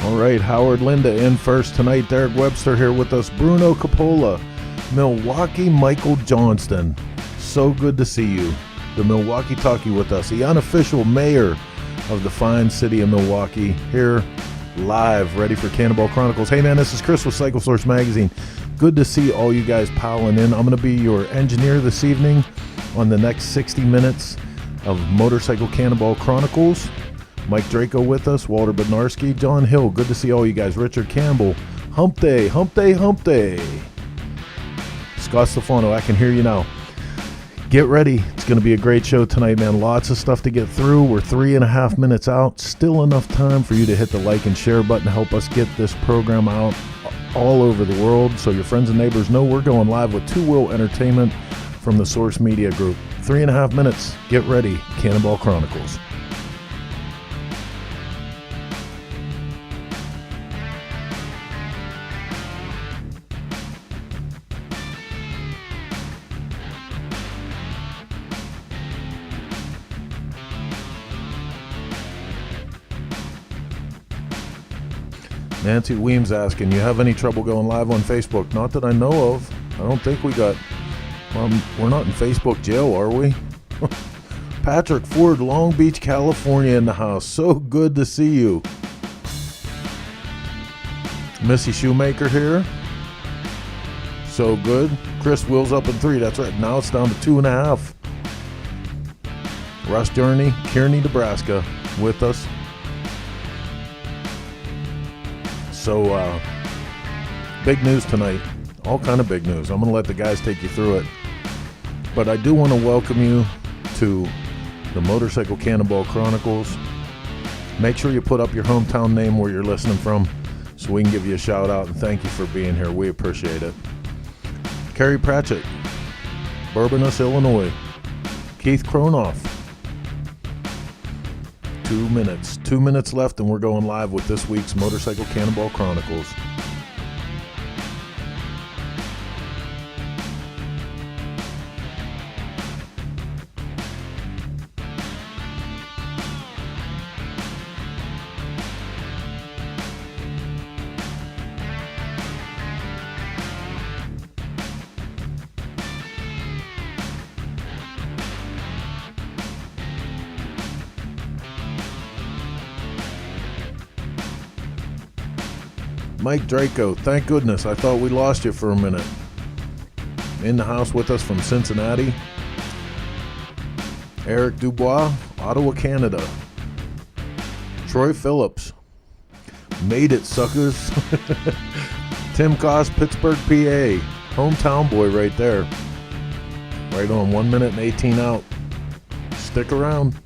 All right, Howard Linda in first tonight. Derek Webster here with us. Bruno Capola, Milwaukee Michael Johnston. So good to see you. The Milwaukee Talkie with us. The unofficial mayor of the fine city of Milwaukee here live, ready for Cannonball Chronicles. Hey man, this is Chris with Cycle Source Magazine. Good to see all you guys piling in. I'm going to be your engineer this evening on the next 60 minutes of Motorcycle Cannonball Chronicles. Mike Draco with us, Walter Bednarski, John Hill. Good to see all you guys. Richard Campbell. Hump day, hump day, hump day. Scott Stefano, I can hear you now. Get ready. It's going to be a great show tonight, man. Lots of stuff to get through. We're 3.5 minutes out. Still enough time for you to hit the like and share button to help us get this program out all over the world so your friends and neighbors know we're going live with Two Wheel Entertainment from the Source Media Group. 3.5 minutes. Get ready. Cannonball Chronicles. Nancy Weems asking, you have any trouble going live on Facebook? Not that I know of. I don't think we got, we're not in Facebook jail, are we? Patrick Ford, Long Beach, California in the house. So good to see you. Missy Shoemaker here. So good. Chris Wills up in 3. That's right. Now it's down to 2.5. Russ Journey, Kearney, Nebraska with us. So, big news tonight. All kind of big news. I'm going to let the guys take you through it. But I do want to welcome you to the Motorcycle Cannonball Chronicles. Make sure you put up your hometown name where you're listening from so we can give you a shout out and thank you for being here. We appreciate it. Kerry Pratchett, Bourbonnais, Illinois. Keith Kronoff. 2 minutes. 2 minutes left and we're going live with this week's Motorcycle Cannonball Chronicles. Mike Draco, thank goodness. I thought we lost you for a minute. In the house with us from Cincinnati. Eric Dubois, Ottawa, Canada. Troy Phillips. Made it, suckers. Tim Koss, Pittsburgh, PA. Hometown boy right there. Right on, 1 minute and 18 out. Stick around.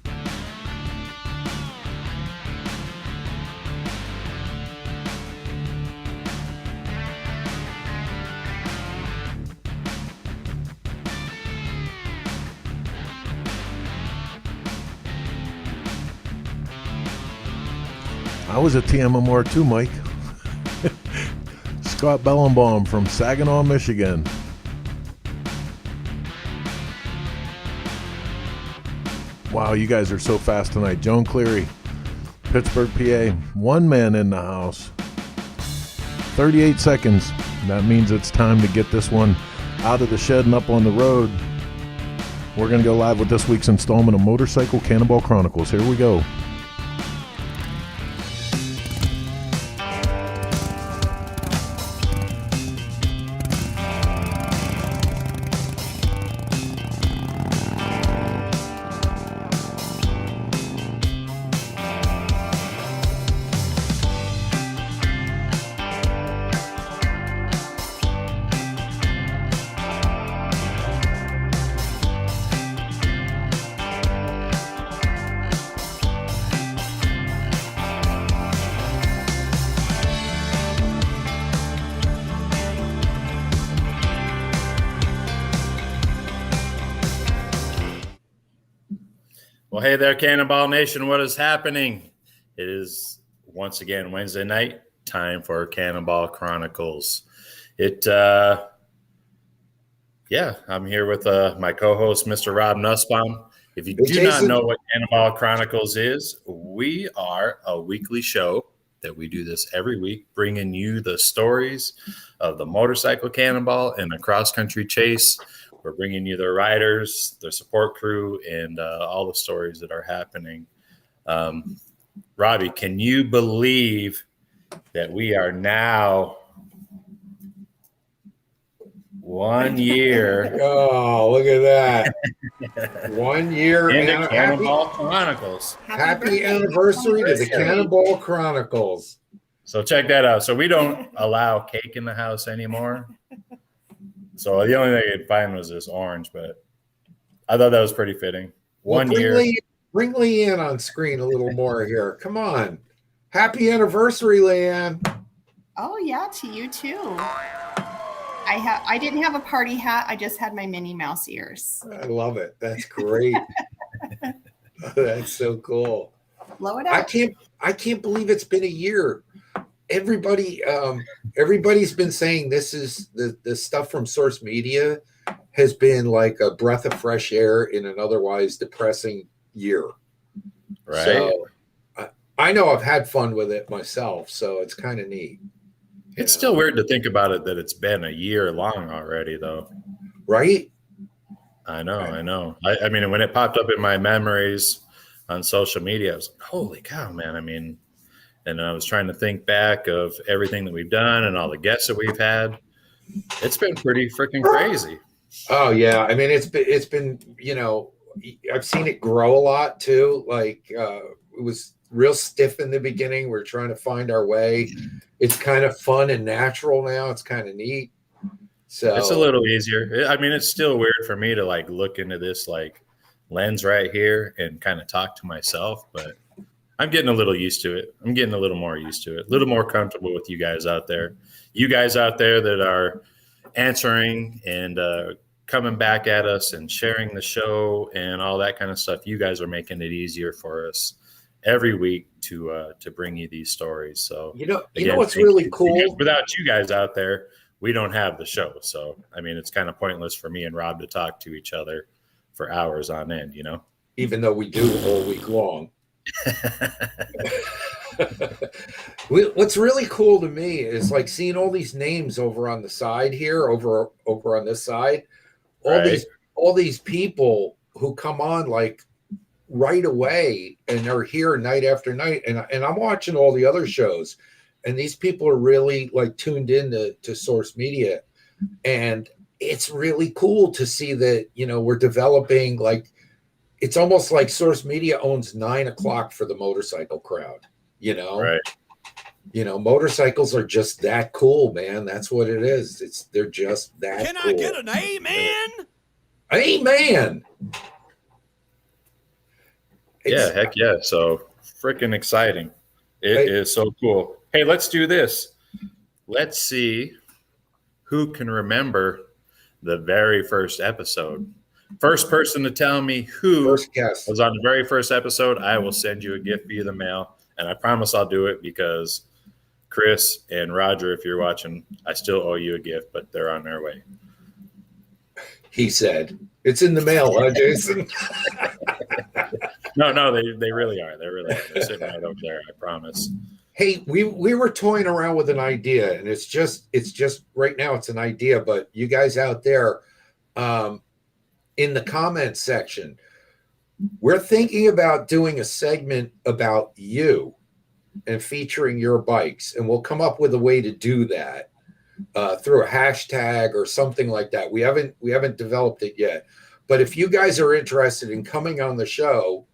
I was a TMMR too, Mike. Scott Bellenbaum from Saginaw, Michigan. Wow, you guys are so fast tonight. Joan Cleary, Pittsburgh, PA. One man in the house. 38 seconds. That means it's time to get this one out of the shed and up on the road. We're going to go live with this week's installment of Motorcycle Cannonball Chronicles. Here we go. Well, hey there, Cannonball Nation. What is happening? It is once again Wednesday night, time for Cannonball Chronicles. I'm here with my co-host, Mr. Rob Nussbaum. If you do not know what Cannonball Chronicles is, we are a weekly show that we do this every week, bringing you the stories of the motorcycle cannonball and the cross-country chase. We're bringing you the riders, the support crew, and all the stories that are happening. Robbie, can you believe that we are now 1 year? Oh, look at that. 1 year. In the Cannonball Chronicles. Happy anniversary to the Cannonball Chronicles. So check that out. So we don't allow cake in the house anymore. So the only thing I could find was this orange, but I thought that was pretty fitting. One year. Bring Leanne on screen a little more here. Come on. Happy anniversary, Leanne. Oh, yeah, to you too. I didn't have a party hat. I just had my Minnie Mouse ears. I love it. That's great. That's so cool. Blow it up. I can't believe it's been a year. Everybody's been saying this is the stuff from Source Media has been like a breath of fresh air in an otherwise depressing year. Right. So I know I've had fun with it myself, so it's kind of neat. It's still weird to think about it that it's been a year long already, though. Right? I know. I mean, when it popped up in my memories on social media, I was like, holy cow, man. I mean, and I was trying to think back of everything that we've done and all the guests that we've had. It's been pretty freaking crazy. Oh, yeah. I mean, it's been, I've seen it grow a lot too. Like it was real stiff in the beginning. We're trying to find our way. It's kind of fun and natural now. It's kind of neat. So it's a little easier. I mean, it's still weird for me to like look into this like lens right here and kind of talk to myself, but I'm getting a little used to it. I'm getting a little more used to it, a little more comfortable with you guys out there. You guys out there that are answering and coming back at us and sharing the show and all that kind of stuff. You guys are making it easier for us every week to bring you these stories. So again, what's really cool? Without you guys out there, we don't have the show. So I mean, it's kind of pointless for me and Rob to talk to each other for hours on end. Even though we do all week long. What's really cool to me is like seeing all these names over on the side here, over on this side. All these people who come on like right away and are here night after night, and I'm watching all the other shows, and these people are really like tuned in to Source Media, and it's really cool to see that we're developing. Like it's almost like Source Media owns 9 o'clock for the motorcycle crowd. Right. Motorcycles are just that cool, man. That's what it is. They're just that Can cool. I get an amen? Amen. Yeah, heck yeah. So freaking exciting. It is so cool. Hey, let's do this. Let's see who can remember the very first episode. First person to tell me who First guest was on the very first episode, I will send you a gift via the mail. And I promise I'll do it because Chris and Roger, if you're watching, I still owe you a gift, but they're on their way. He said, it's in the mail, huh, Jason? No, they really are. They really are. They're sitting right over there. I promise. Hey, we were toying around with an idea, and it's just right now it's an idea, but you guys out there in the comments section, we're thinking about doing a segment about you and featuring your bikes, and we'll come up with a way to do that through a hashtag or something like that. We haven't developed it yet, but if you guys are interested in coming on the show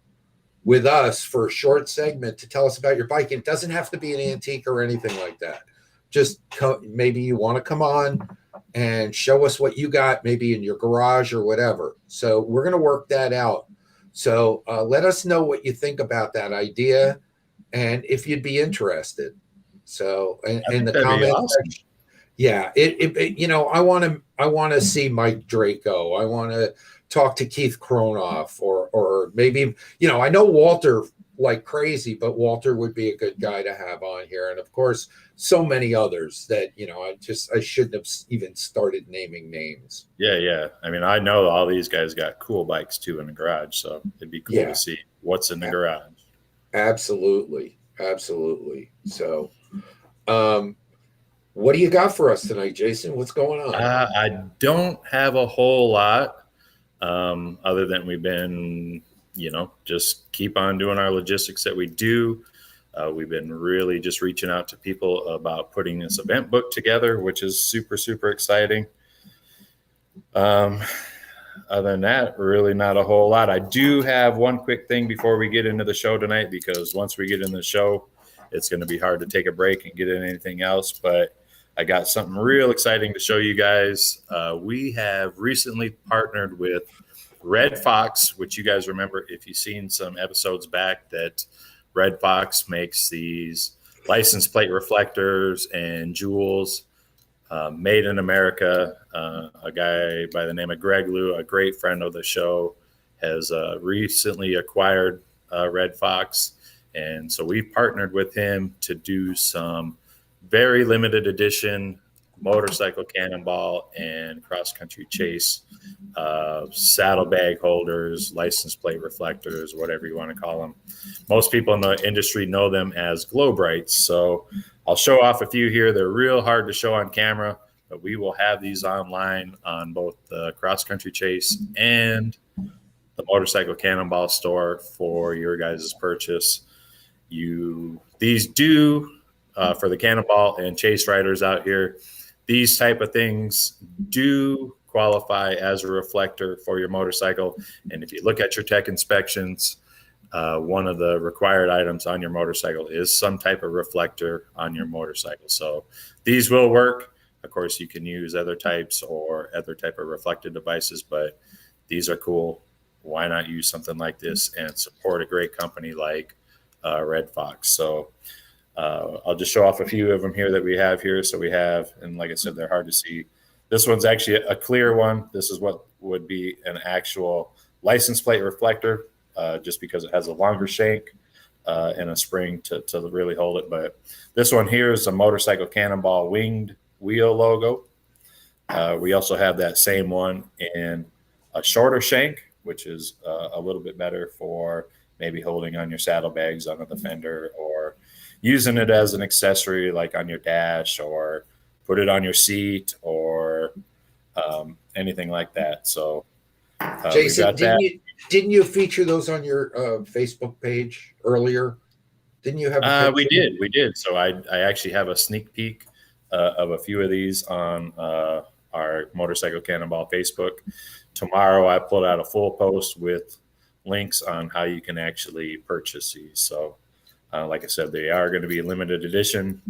with us for a short segment to tell us about your bike, it doesn't have to be an antique or anything like that. Just maybe you want to come on and show us what you got, maybe in your garage or whatever. So we're going to work that out. So let us know what you think about that idea and if you'd be interested. So in the comments, awesome. Yeah, I want to see Mike Draco. I want to talk to Keith Kronoff or maybe, I know Walter like crazy, but Walter would be a good guy to have on here. And of course, so many others that, I shouldn't have even started naming names. Yeah. I mean, I know all these guys got cool bikes too in the garage, so it'd be cool to see what's in the garage. Absolutely. Absolutely. So, what do you got for us tonight, Jason? What's going on? I don't have a whole lot, other than we've been, just keep on doing our logistics that we do. We've been really just reaching out to people about putting this event book together, which is super, super exciting. Other than that, really not a whole lot. I do have one quick thing before we get into the show tonight, because once we get in the show, it's going to be hard to take a break and get into anything else. But I got something real exciting to show you guys. We have recently partnered with Red Fox, which you guys remember if you've seen some episodes back, that Red Fox makes these license plate reflectors and jewels. Made in America. A guy by the name of Greg Liu, a great friend of the show, has recently acquired Red Fox. And so we partnered with him to do some very limited edition motorcycle cannonball and cross-country chase saddlebag holders, license plate reflectors, whatever you want to call them. Most people in the industry know them as glow brights. So I'll show off a few here. They're real hard to show on camera, but we will have these online on both the cross-country chase and the motorcycle cannonball store for your guys' purchase. These do for the cannonball and chase riders out here, these type of things do qualify as a reflector for your motorcycle. And if you look at your tech inspections, one of the required items on your motorcycle is some type of reflector on your motorcycle. So these will work. Of course, you can use other types or other type of reflective devices, but these are cool. Why not use something like this and support a great company like Red Fox? So I'll just show off a few of them here that we have here. So we have, and like I said, they're hard to see. This one's actually a clear one. This is what would be an actual license plate reflector, just because it has a longer shank and a spring to really hold it. But this one here is a motorcycle cannonball winged wheel logo. We also have that same one in a shorter shank, which is a little bit better for maybe holding on your saddlebags under the fender, or using it as an accessory like on your dash, or put it on your seat, or anything like that. So Jason, didn't you feature those on your Facebook page earlier? Didn't you have? We did. So I actually have a sneak peek of a few of these on our Motorcycle Cannonball Facebook. Tomorrow I pulled out a full post with links on how you can actually purchase these. So like I said, they are going to be limited edition.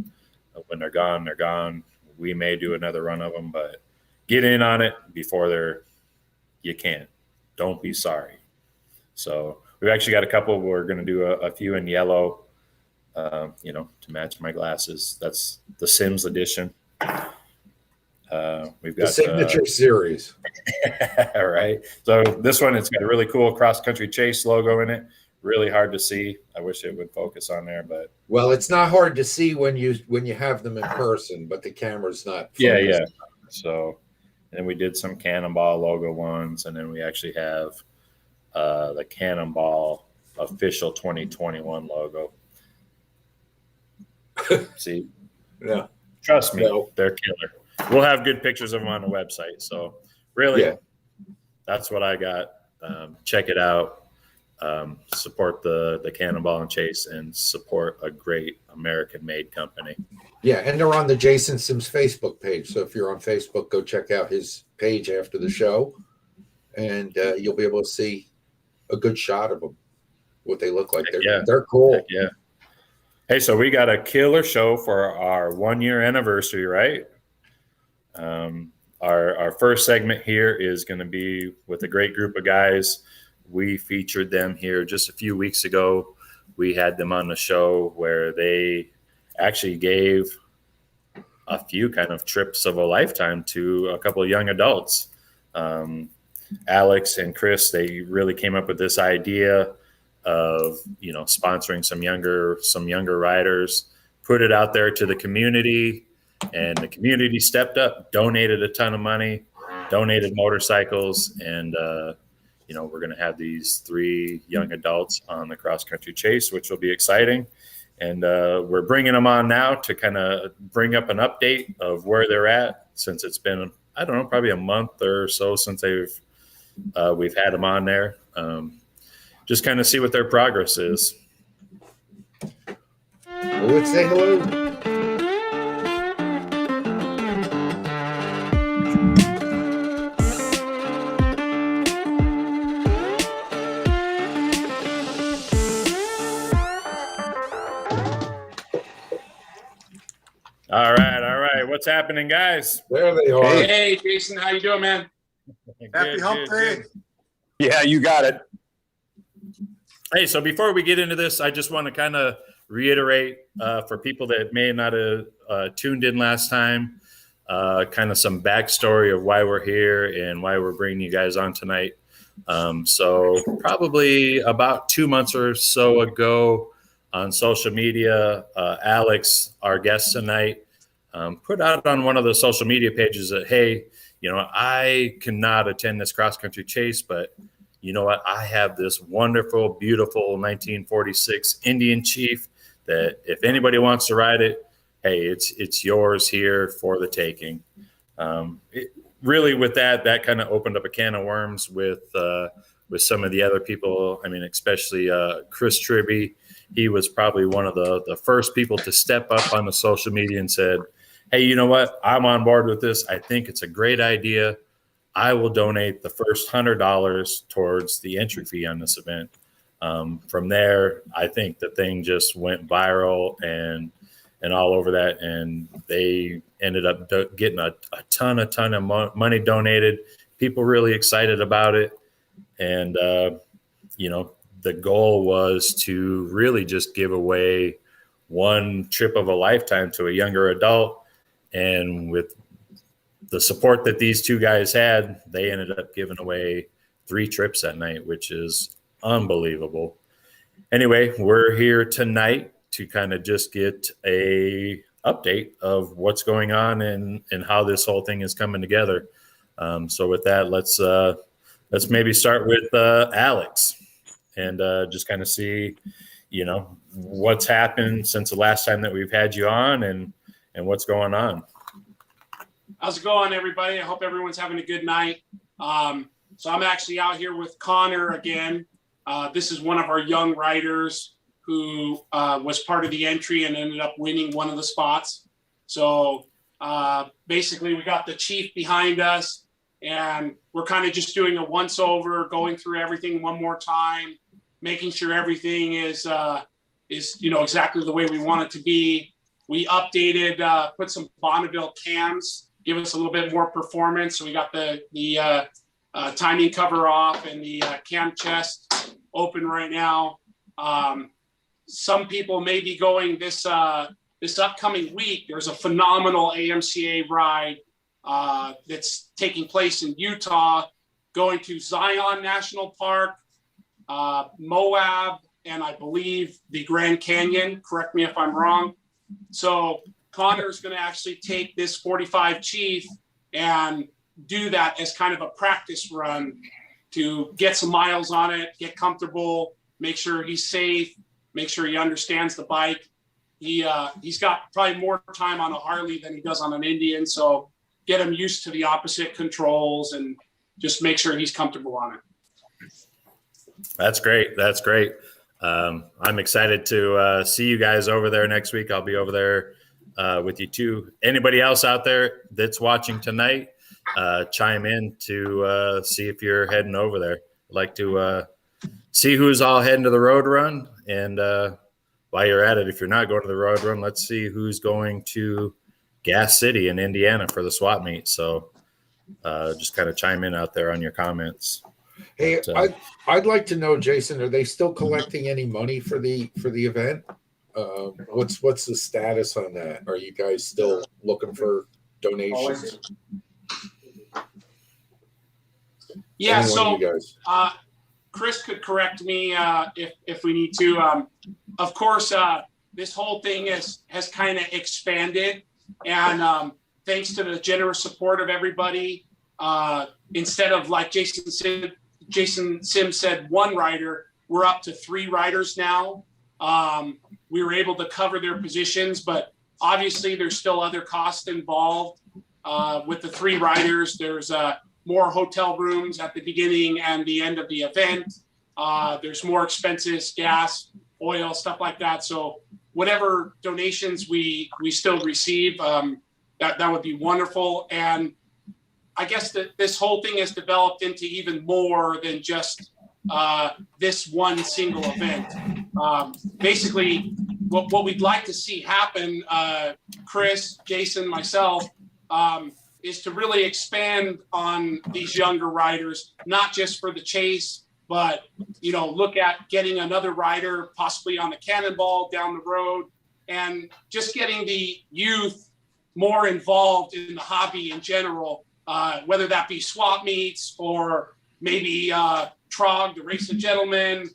When they're gone, they're gone. We may do another run of them, but get in on it before you can't. Don't be sorry. So we've actually got a couple. We're going to do a few in yellow, to match my glasses. That's the Sims edition. We've got the signature series. All right. So this one, it's got a really cool cross-country chase logo in it. Really hard to see. I wish it would focus on there, but well, it's not hard to see when you have them in person, but the camera's not. Yeah. So, and we did some Cannonball logo ones, and then we actually have the Cannonball official 2021 logo. See, yeah. Trust me, they're killer. We'll have good pictures of them on the website. So, really, that's what I got. Check it out. Support the Cannonball and Chase, and support a great American-made company. Yeah, and they're on the Jason Sims Facebook page. So if you're on Facebook, go check out his page after the show, and you'll be able to see a good shot of them, what they look like. They're cool. Heck yeah. Hey, so we got a killer show for our 1-year anniversary, right? Our first segment here is going to be with a great group of guys. We featured them here just a few weeks ago. We had them on the show where they actually gave a few kind of trips of a lifetime to a couple of young adults. Alex and Chris, they really came up with this idea of, sponsoring some younger riders, put it out there to the community, and the community stepped up, donated a ton of money, donated motorcycles, and we're going to have these 3 young adults on the cross-country chase, which will be exciting. And we're bringing them on now to kind of bring up an update of where they're at, since it's been, I don't know, probably a month or so since we've had them on there. Just kind of see what their progress is. Well, let's say hello. All right. What's happening, guys? There they are. Hey, Jason, how you doing, man? Happy hump day. Yeah, you got it. Hey, so before we get into this, I just want to kind of reiterate for people that may not have tuned in last time, kind of some backstory of why we're here and why we're bringing you guys on tonight. So probably about 2 months or so ago on social media, Alex, our guest tonight, put out on one of the social media pages that, hey, I cannot attend this cross-country chase, but you know what? I have this wonderful, beautiful 1946 Indian Chief that if anybody wants to ride it, hey, it's yours here for the taking. Really, with that kind of opened up a can of worms with some of the other people. I mean, especially Chris Tribbey. He was probably one of the first people to step up on the social media and said, hey, you know what? I'm on board with this. I think it's a great idea. I will donate the first $100 towards the entry fee on this event. From there, I think the thing just went viral and all over that, and they ended up getting a ton of money donated. People really excited about it, and the goal was to really just give away one trip of a lifetime to a younger adult, and with the support that these two guys had, they ended up giving away 3 trips that night, which is unbelievable. Anyway, we're here tonight to kind of just get a update of what's going on and how this whole thing is coming together. So with that, let's maybe start with Alex and just kind of see, what's happened since the last time that we've had you on and what's going on. How's it going, everybody? I hope everyone's having a good night. So I'm actually out here with Connor again. This is one of our young riders who was part of the entry and ended up winning one of the spots. So basically, we got the Chief behind us, and we're kind of just doing a once-over, going through everything one more time, making sure everything is exactly the way we want it to be. We updated, put some Bonneville cams, give us a little bit more performance. So we got the timing cover off and the cam chest open right now. Some people may be going this upcoming week. There's a phenomenal AMCA ride that's taking place in Utah, going to Zion National Park, Moab, and I believe the Grand Canyon. Correct me if I'm wrong. So Connor's going to actually take this 45 Chief and do that as kind of a practice run to get some miles on it, get comfortable, make sure he's safe, make sure he understands the bike. He's got probably more time on a Harley than he does on an Indian, so get him used to the opposite controls and just make sure he's comfortable on it. That's great. I'm excited to see you guys over there next week. I'll be over there with you too. Anybody else out there that's watching tonight, chime in to see if you're heading over there. I'd like to see who's all heading to the road run. And while you're at it, if you're not going to the road run, let's see who's going to Gas City in Indiana for the swap meet. So just kind of chime in out there on your comments. Hey, I'd like to know, Jason, are they still collecting any money for the event? What's the status on that? Are you guys still looking for donations? Yeah, so you guys? Chris could correct me if we need to. Of course, this whole thing has kind of expanded, and thanks to the generous support of everybody, instead of like Jason Sims said, one rider, we're up to 3 riders now. we were able to cover their positions, but obviously there's still other costs involved. With the 3 riders, there's more hotel rooms at the beginning and the end of the event. There's more expenses, gas, oil, stuff like that. So whatever donations we still receive, that would be wonderful. And I guess that this whole thing has developed into even more than just this one single event. Basically, what we'd like to see happen, Chris, Jason, myself, is to really expand on these younger riders, not just for the chase, but, look at getting another rider possibly on the Cannonball down the road, and just getting the youth more involved in the hobby in general, whether that be swap meets or maybe Trog, the Race of Gentlemen,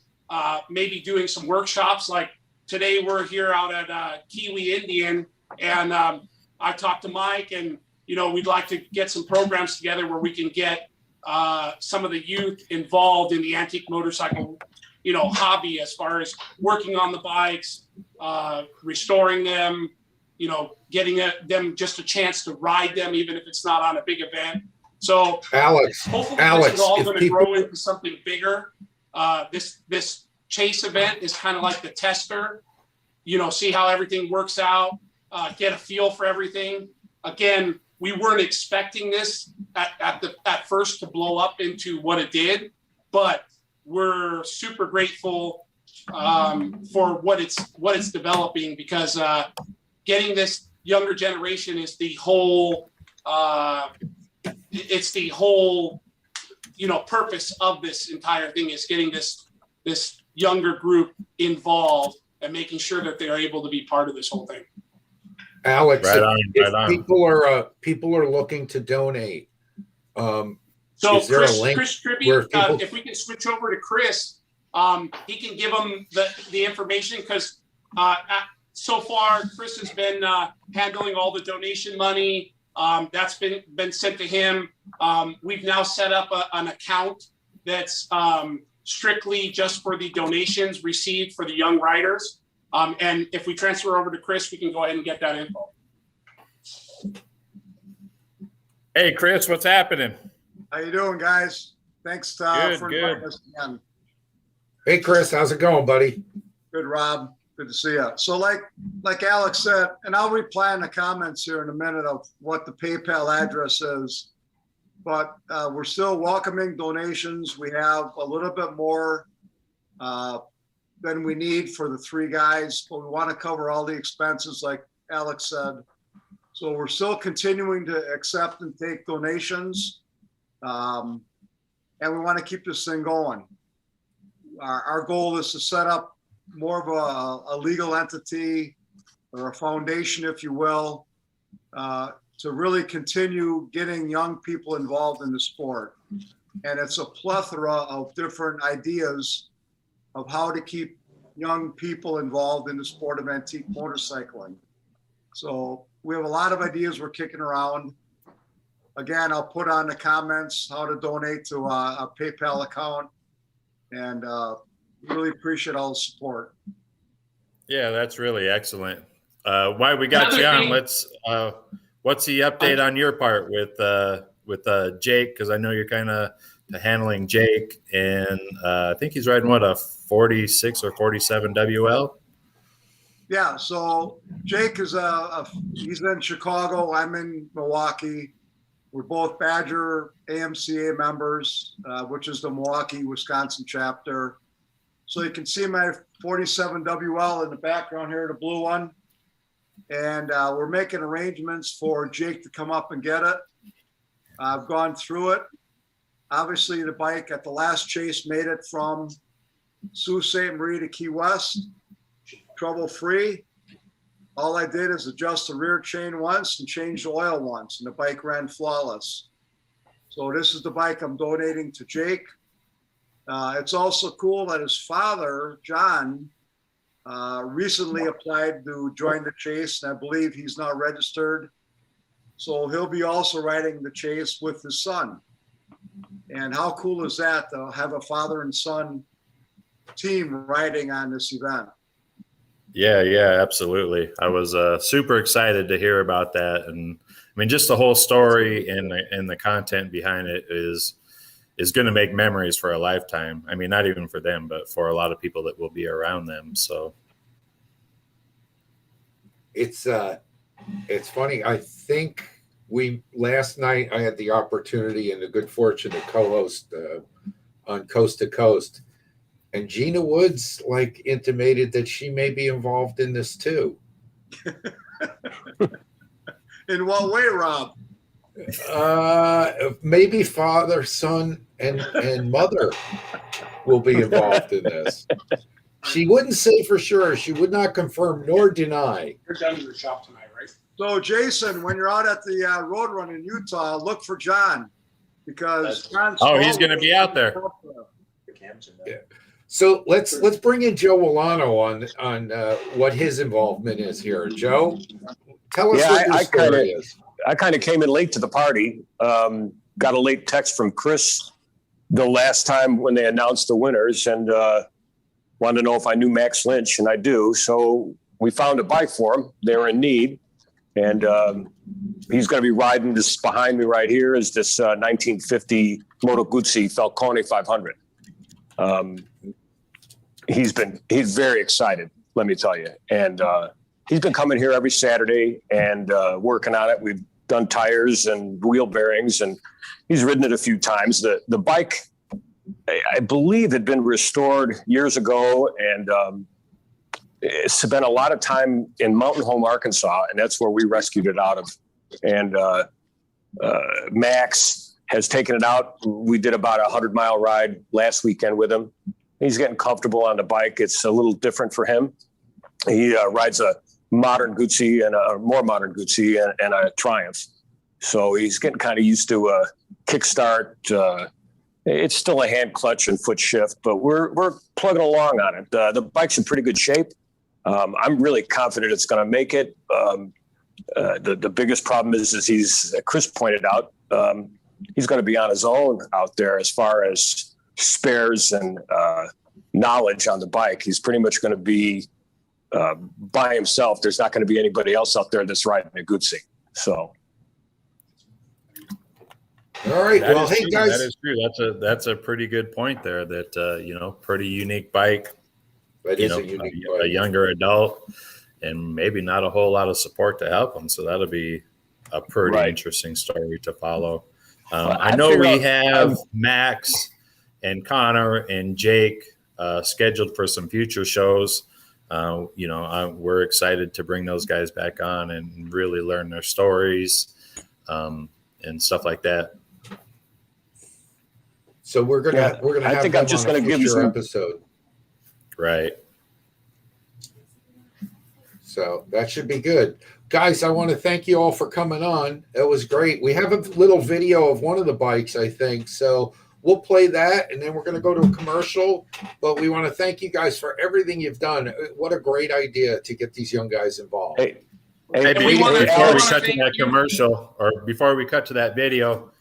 maybe doing some workshops. Like today we're here out at Kiwi Indian, and I talked to Mike, and we'd like to get some programs together where we can get some of the youth involved in the antique motorcycle, hobby, as far as working on the bikes, restoring them, getting them just a chance to ride them, even if it's not on a big event. So hopefully this is all going to grow into something bigger. This chase event is kind of like the tester, see how everything works out, get a feel for everything. Again, we weren't expecting this at first to blow up into what it did, but we're super grateful for what it's developing, because getting this younger generation is the whole purpose of this entire thing, is getting this younger group involved and making sure that they're able to be part of this whole thing. Alex, if people are looking to donate, so is there a link Chris Tribbey, where people... if we can switch over to Chris, he can give them the information, because so far Chris has been handling all the donation money. That's been sent to him. We've now set up an account that's strictly just for the donations received for the young riders. And if we transfer over to Chris, we can go ahead and get that info. Hey, Chris, what's happening? How you doing, guys? Thanks for inviting us again. Hey, Chris, how's it going, buddy? Good, Rob. Good to see you. So like Alex said, and I'll reply in the comments here in a minute of what the PayPal address is, but we're still welcoming donations. We have a little bit more than we need for the 3 guys, but we want to cover all the expenses like Alex said. So we're still continuing to accept and take donations. And we want to keep this thing going. Our goal is to set up more of a legal entity, or a foundation, if you will, to really continue getting young people involved in the sport. And it's a plethora of different ideas of how to keep young people involved in the sport of antique motorcycling. So we have a lot of ideas we're kicking around. Again, I'll put on the comments how to donate to a PayPal account, and really appreciate all the support. Yeah, that's really excellent. While we got you on, what's the update on your part with Jake? Because I know you're kind of handling Jake, and I think he's riding a 46 or 47 WL. Yeah, so Jake is he's in Chicago. I'm in Milwaukee. We're both Badger AMCA members, which is the Milwaukee, Wisconsin chapter. So you can see my 47 WL in the background here, the blue one. And we're making arrangements for Jake to come up and get it. I've gone through it. Obviously, the bike at the last chase made it from Sault Ste. Marie to Key West, trouble-free. All I did is adjust the rear chain once and change the oil once, and the bike ran flawless. So this is the bike I'm donating to Jake. It's also cool that his father, John, recently applied to join the chase, and I believe he's now registered. So he'll be also riding the chase with his son. And how cool is that to have a father and son team riding on this event? Yeah, absolutely. I was super excited to hear about that, and I mean, just the whole story and the content behind it is going to make memories for a lifetime. I mean, not even for them, but for a lot of people that will be around them. So it's funny. I think last night I had the opportunity and the good fortune to co-host on Coast to Coast, and Gina Woods like intimated that she may be involved in this too. In what way, Rob? Maybe father, son, and mother will be involved in this. She wouldn't say for sure. She would not confirm nor deny. You're done in the shop tonight, right? So, Jason, when you're out at the road run in Utah, look for John, because he's going to be out there. Yeah. So let's bring in Joe Walano on what his involvement is here. Joe, tell us what your story is. I kind of came in late to the party. Got a late text from Chris the last time when they announced the winners, and wanted to know if I knew Max Lynch, and I do. So we found a bike for him. They were in need, and he's going to be riding this behind me right here is this 1950 Moto Guzzi Falcone 500. He's very excited, let me tell you. And he's been coming here every Saturday and working on it. We've done tires and wheel bearings, and he's ridden it a few times. The bike, I believe, had been restored years ago, and it's been a lot of time in Mountain Home, Arkansas, and that's where we rescued it out of. And Max has taken it out. We did about a 100-mile ride last weekend with him. He's getting comfortable on the bike. It's a little different for him. He rides a modern Guzzi and a more modern Guzzi and a Triumph. So he's getting kind of used to a kickstart. It's still a hand clutch and foot shift, but we're plugging along on it. The bike's in pretty good shape. I'm really confident it's going to make it. The biggest problem is he's, Chris pointed out, he's going to be on his own out there as far as spares and knowledge on the bike. He's pretty much going to be by himself. There's not going to be anybody else out there that's riding a Guzzi. So. All right. Well, hey guys, that is true. That's a pretty good point there. That pretty unique bike. That is a unique bike. A younger adult, and maybe not a whole lot of support to help him. So that'll be a pretty interesting story to follow. I know we have Max and Connor and Jake scheduled for some future shows. We're excited to bring those guys back on and really learn their stories and stuff like that. So we're gonna have them on a future episode. Right. So that should be good. Guys, I want to thank you all for coming on. It was great. We have a little video of one of the bikes, I think. So we'll play that, and then we're going to go to a commercial. But we want to thank you guys for everything you've done. What a great idea to get these young guys involved. Before we cut to that commercial, or before we cut to that video,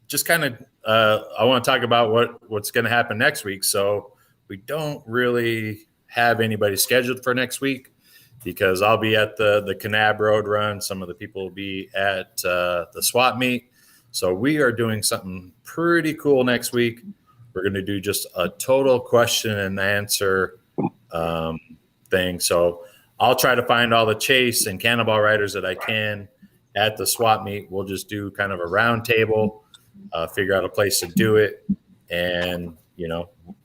just kind of I want to talk about what's going to happen next week. So we don't really have anybody scheduled for next week, because I'll be at the Kanab Road Run. Some of the people will be at the swap meet. So we are doing something pretty cool next week. We're going to do just a total question and answer thing. So I'll try to find all the Chase and Cannonball riders that I can at the swap meet. We'll just do kind of a round table, figure out a place to do it. And,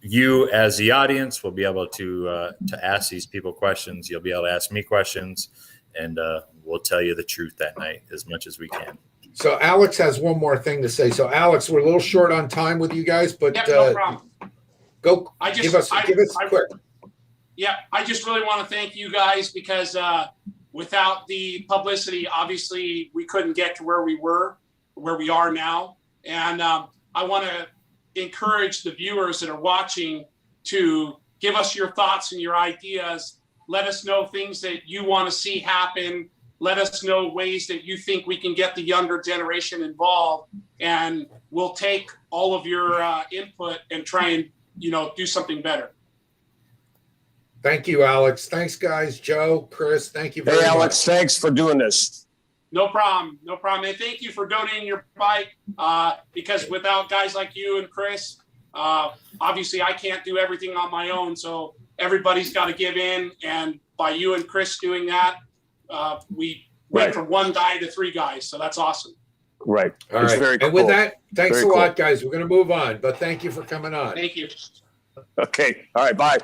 you as the audience will be able to ask these people questions. You'll be able to ask me questions, and we'll tell you the truth that night as much as we can. So Alex has one more thing to say. So Alex, we're a little short on time with you guys, but no problem. Go give us quick. Yeah, I just really want to thank you guys, because without the publicity, obviously we couldn't get to where we are now. And I want to encourage the viewers that are watching to give us your thoughts and your ideas. Let us know things that you want to see happen. Let us know ways that you think we can get the younger generation involved, and we'll take all of your input and try and do something better. Thank you, Alex. Thanks, guys. Joe, Chris, thank you very Hey, much. Alex, thanks for doing this. No problem. No problem. And thank you for donating your bike, because without guys like you and Chris, obviously I can't do everything on my own. So everybody's got to give in. And by you and Chris doing that, we went from one guy to three guys. So that's awesome. Right. All It's right. very And cool. with that, thanks Very a lot, cool. guys. We're going to move on, but thank you for coming on. Thank you. Okay. All right. Bye.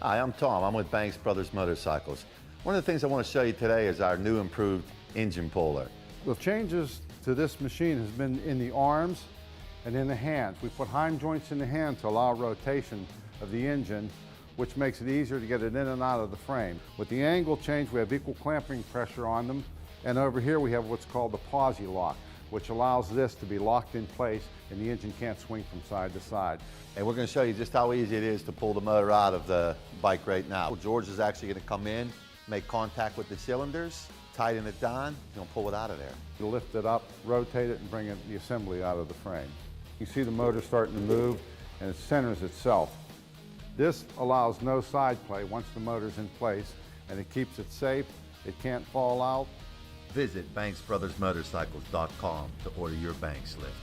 Hi, I'm Tom. I'm with Banks Brothers Motorcycles. One of the things I want to show you today is our new improved engine puller. The changes to this machine has been in the arms and in the hands. We put heim joints in the hand to allow rotation of the engine, which makes it easier to get it in and out of the frame. With the angle change, we have equal clamping pressure on them. And over here we have what's called the posi lock, which allows this to be locked in place and the engine can't swing from side to side. And we're going to show you just how easy it is to pull the motor out of the bike right now. George is actually going to come in, make contact with the cylinders, tighten it down, and he'll pull it out of there. You lift it up, rotate it, and bring the assembly out of the frame. You see the motor starting to move and it centers itself. This allows no side play once the motor's in place, and it keeps it safe. It can't fall out. Visit BanksBrothersMotorcycles.com to order your Banks lift.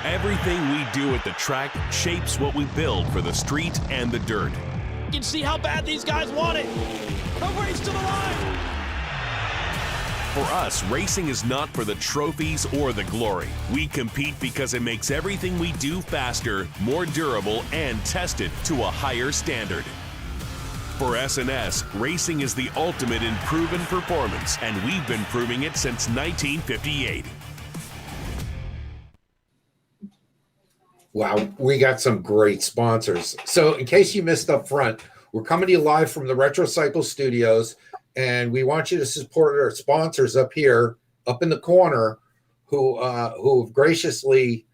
Everything we do at the track shapes what we build for the street and the dirt. You can see how bad these guys want it. A race to the line. For us, racing is not for the trophies or the glory. We compete because it makes everything we do faster, more durable, and tested to a higher standard. For S&S, racing is the ultimate in proven performance, and we've been proving it since 1958. Wow, we got some great sponsors. So in case you missed up front, we're coming to you live from the Retro Cycle Studios, and we want you to support our sponsors up here, up in the corner, who have graciously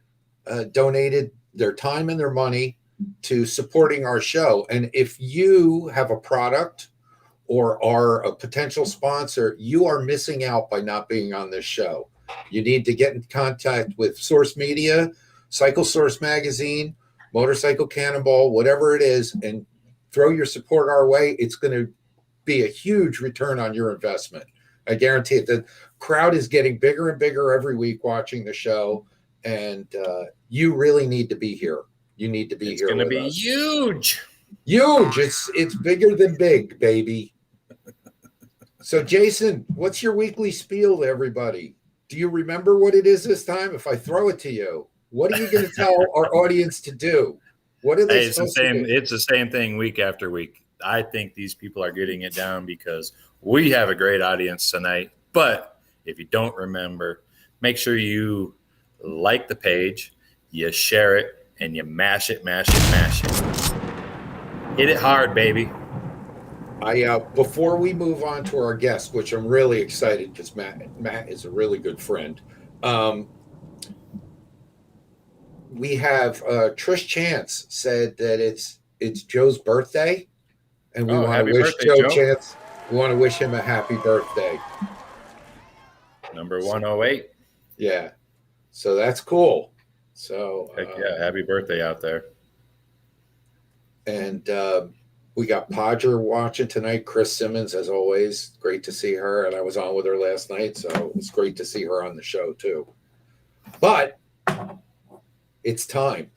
donated their time and their money to supporting our show. And if you have a product or are a potential sponsor, you are missing out by not being on this show. You need to get in contact with Source Media, Cycle Source Magazine, Motorcycle Cannonball, whatever it is, and throw your support our way. It's going to be a huge return on your investment. I guarantee it. The crowd is getting bigger and bigger every week watching the show, and you really need to be here. You need to be here. It's going to be huge. Huge. It's bigger than big, baby. So, Jason, what's your weekly spiel to everybody? Do you remember what it is this time? If I throw it to you, what are you going to tell our audience to do? What are they supposed to do? It's the same thing week after week. I think these people are getting it down because we have a great audience tonight. But if you don't remember, make sure you like the page, you share it, and you mash it. Hit it hard, baby. Before we move on to our guest, which I'm really excited because Matt is a really good friend. We have Trish Chance said that it's Joe's birthday, and we want to wish Joe Chance. We want to wish him a happy birthday. Number 108. Yeah, so that's cool. So heck yeah, happy birthday out there. And we got Podger watching tonight. Chris Simmons, as always, great to see her. And I was on with her last night, so it was great to see her on the show too. But it's time.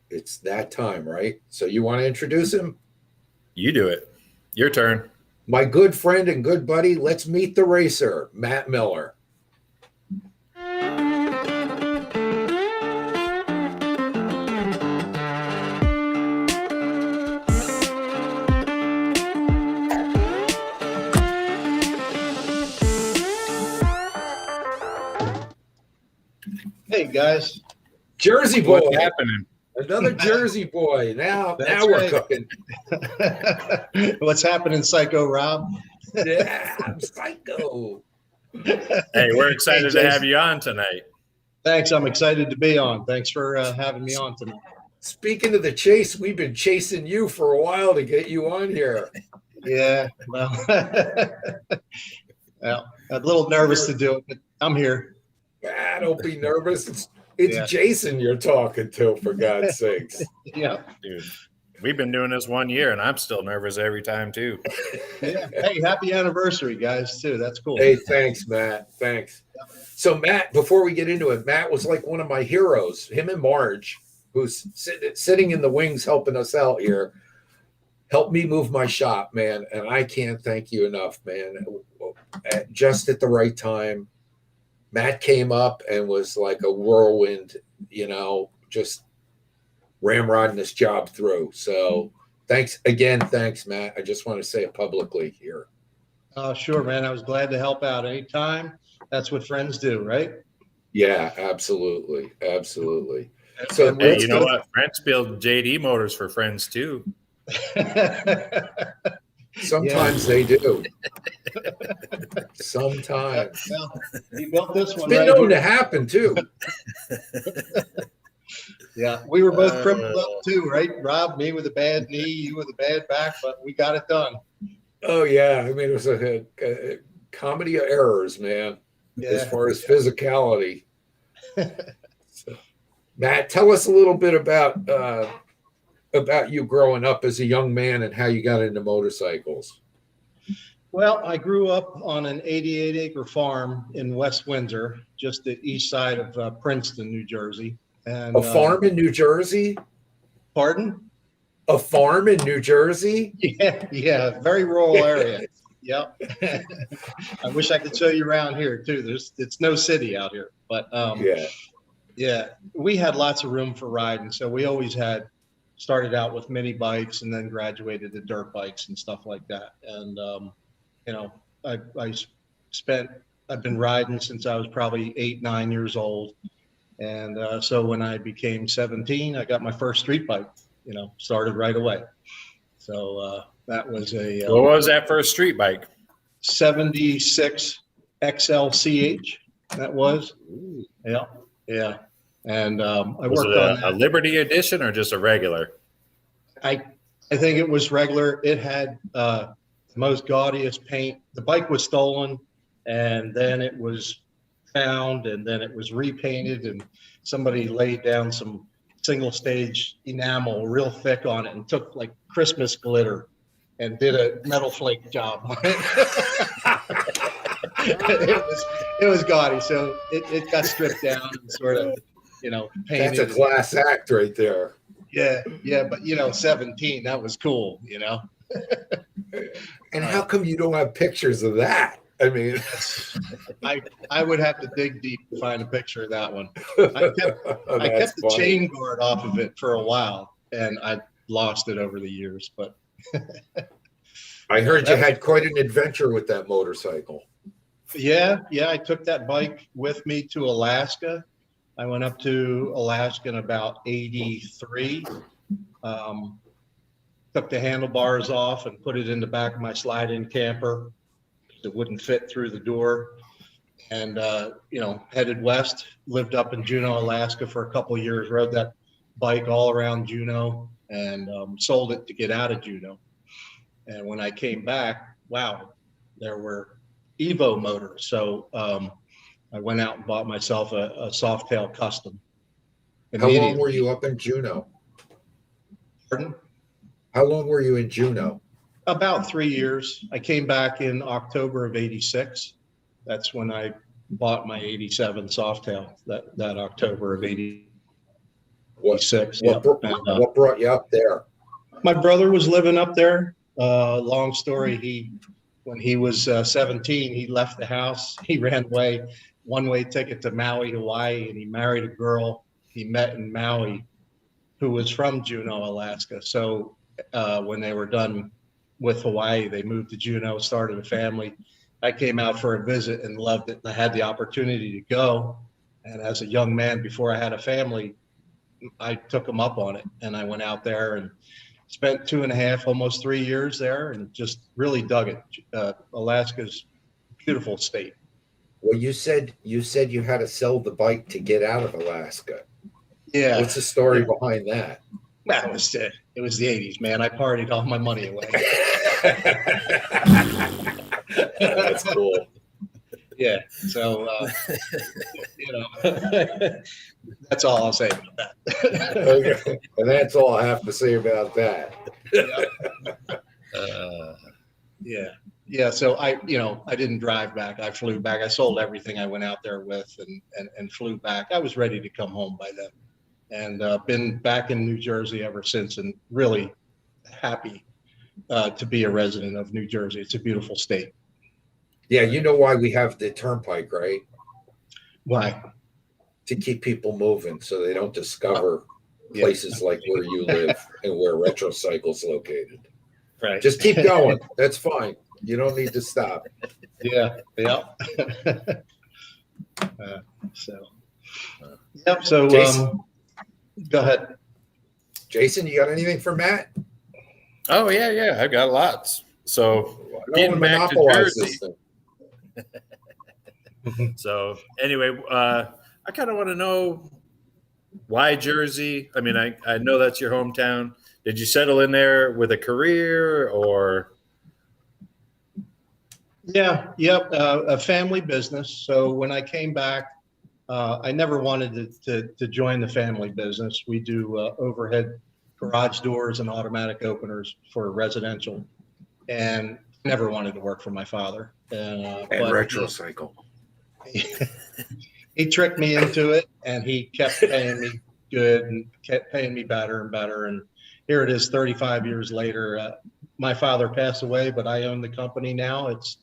It's that time, right? So you want to introduce him? You do it. Your turn. My good friend and good buddy, let's meet the racer, Matt Miller. Hey guys, Jersey boy. What's happening? Another Jersey boy. Now we're cooking. What's happening, Psycho Rob? Yeah, I'm Psycho. Hey, we're excited to have you on tonight. Thanks. I'm excited to be on. Thanks for having me on tonight. Speaking of the chase, we've been chasing you for a while to get you on here. Yeah, well, well, I'm a little nervous to do it, but I'm here. Don't be nervous. It's Jason you're talking to, for God's sakes. Yeah. Dude, we've been doing this 1 year, and I'm still nervous every time, too. Yeah. Hey, happy anniversary, guys, too. That's cool. Hey, thanks, Matt. Thanks. So, Matt, before we get into it, Matt was like one of my heroes. Him and Marge, who's sitting in the wings helping us out here, helped me move my shop, man. And I can't thank you enough, man. Just at the right time. Matt came up and was like a whirlwind, just ramrodding this job through. So thanks, Matt. I just want to say it publicly here. Sure, man. I was glad to help out anytime. That's what friends do, right? Yeah, absolutely. Absolutely. So hey, you know what? Friends build JD motors for friends too. Sometimes they do. Sometimes. Well, he built this one. It's been known to happen too. Yeah, we were both crippled up too, right? Rob, me with a bad knee, you with a bad back, but we got it done. Oh yeah, I mean it was a comedy of errors, man. Yeah. As far as physicality. So, Matt, tell us a little bit about you growing up as a young man and how you got into motorcycles. Well, I grew up on an 88-acre farm in West Windsor, just the east side of Princeton, New Jersey. And a farm in New Jersey? Pardon? A farm in New Jersey? Yeah, very rural area. Yep. I wish I could show you around here too. It's no city out here, but yeah, we had lots of room for riding, so we always started out with mini bikes and then graduated to dirt bikes and stuff like that. And I've been riding since I was probably 8-9 years old. And so when I became 17, I got my first street bike, started right away. So that was what was that first street bike? 76 XLCH. That was. Yeah. And I worked on a Liberty edition or just a regular? I think it was regular. It had the most gaudiest paint. The bike was stolen, and then it was found, and then it was repainted, and somebody laid down some single stage enamel real thick on it and took like Christmas glitter and did a metal flake job on it. it was gaudy. So it got stripped down and sort of, painted. That's a class act right there. Yeah. But 17, that was cool, And how come you don't have pictures of that? I mean, I would have to dig deep to find a picture of that one. I kept the chain guard off of it for a while, and I lost it over the years. But I heard you had quite an adventure with that motorcycle. Yeah. I took that bike with me to Alaska. I went up to Alaska in about 83. Took the handlebars off and put it in the back of my slide-in camper. It wouldn't fit through the door. And, headed west, lived up in Juneau, Alaska for a couple of years, rode that bike all around Juneau, and sold it to get out of Juneau. And when I came back, wow, there were Evo motors. So I went out and bought myself a Softail Custom. How long were you up in Juneau? Pardon? How long were you in Juneau? About 3 years. I came back in October of 86. That's when I bought my 87 Softail, that October of 86. What brought you up there? My brother was living up there. Long story. When he was 17, he left the house. He ran away, one-way ticket to Maui, Hawaii, and he married a girl he met in Maui who was from Juneau, Alaska. So when they were done with Hawaii, they moved to Juneau, started a family. I came out for a visit and loved it. And I had the opportunity to go. And as a young man, before I had a family, I took him up on it. And I went out there and spent 2.5, almost 3 years there, and just really dug it. Alaska's a beautiful state. Well, you said you had to sell the bike to get out of Alaska. Yeah. What's the story behind that? Well, it was the 80s, man. I partied all my money away. That's cool. Yeah. So, that's all I'll say about that. Okay. And that's all I have to say about that. Yeah. So I didn't drive back. I flew back. I sold everything I went out there with and flew back. I was ready to come home by then, and been back in New Jersey ever since, and really happy to be a resident of New Jersey. It's a beautiful state. Yeah. You know why we have the turnpike, right? Why? To keep people moving so they don't discover places like where you live and where Retrocycle's located. Right. Just keep going. That's fine. You don't need to stop. Yeah. So, Jason, go ahead. Jason, you got anything for Matt? Oh, yeah. I've got lots. So, getting back to Jersey. So, anyway, I kind of want to know why Jersey. I mean, I know that's your hometown. Did you settle in there with a career or? Yeah. A family business. So when I came back, I never wanted to join the family business. We do overhead garage doors and automatic openers for residential, and never wanted to work for my father. And Retrocycle. He tricked me into it, and he kept paying me good and kept paying me better and better. And here it is 35 years later. My father passed away, but I own the company now. It's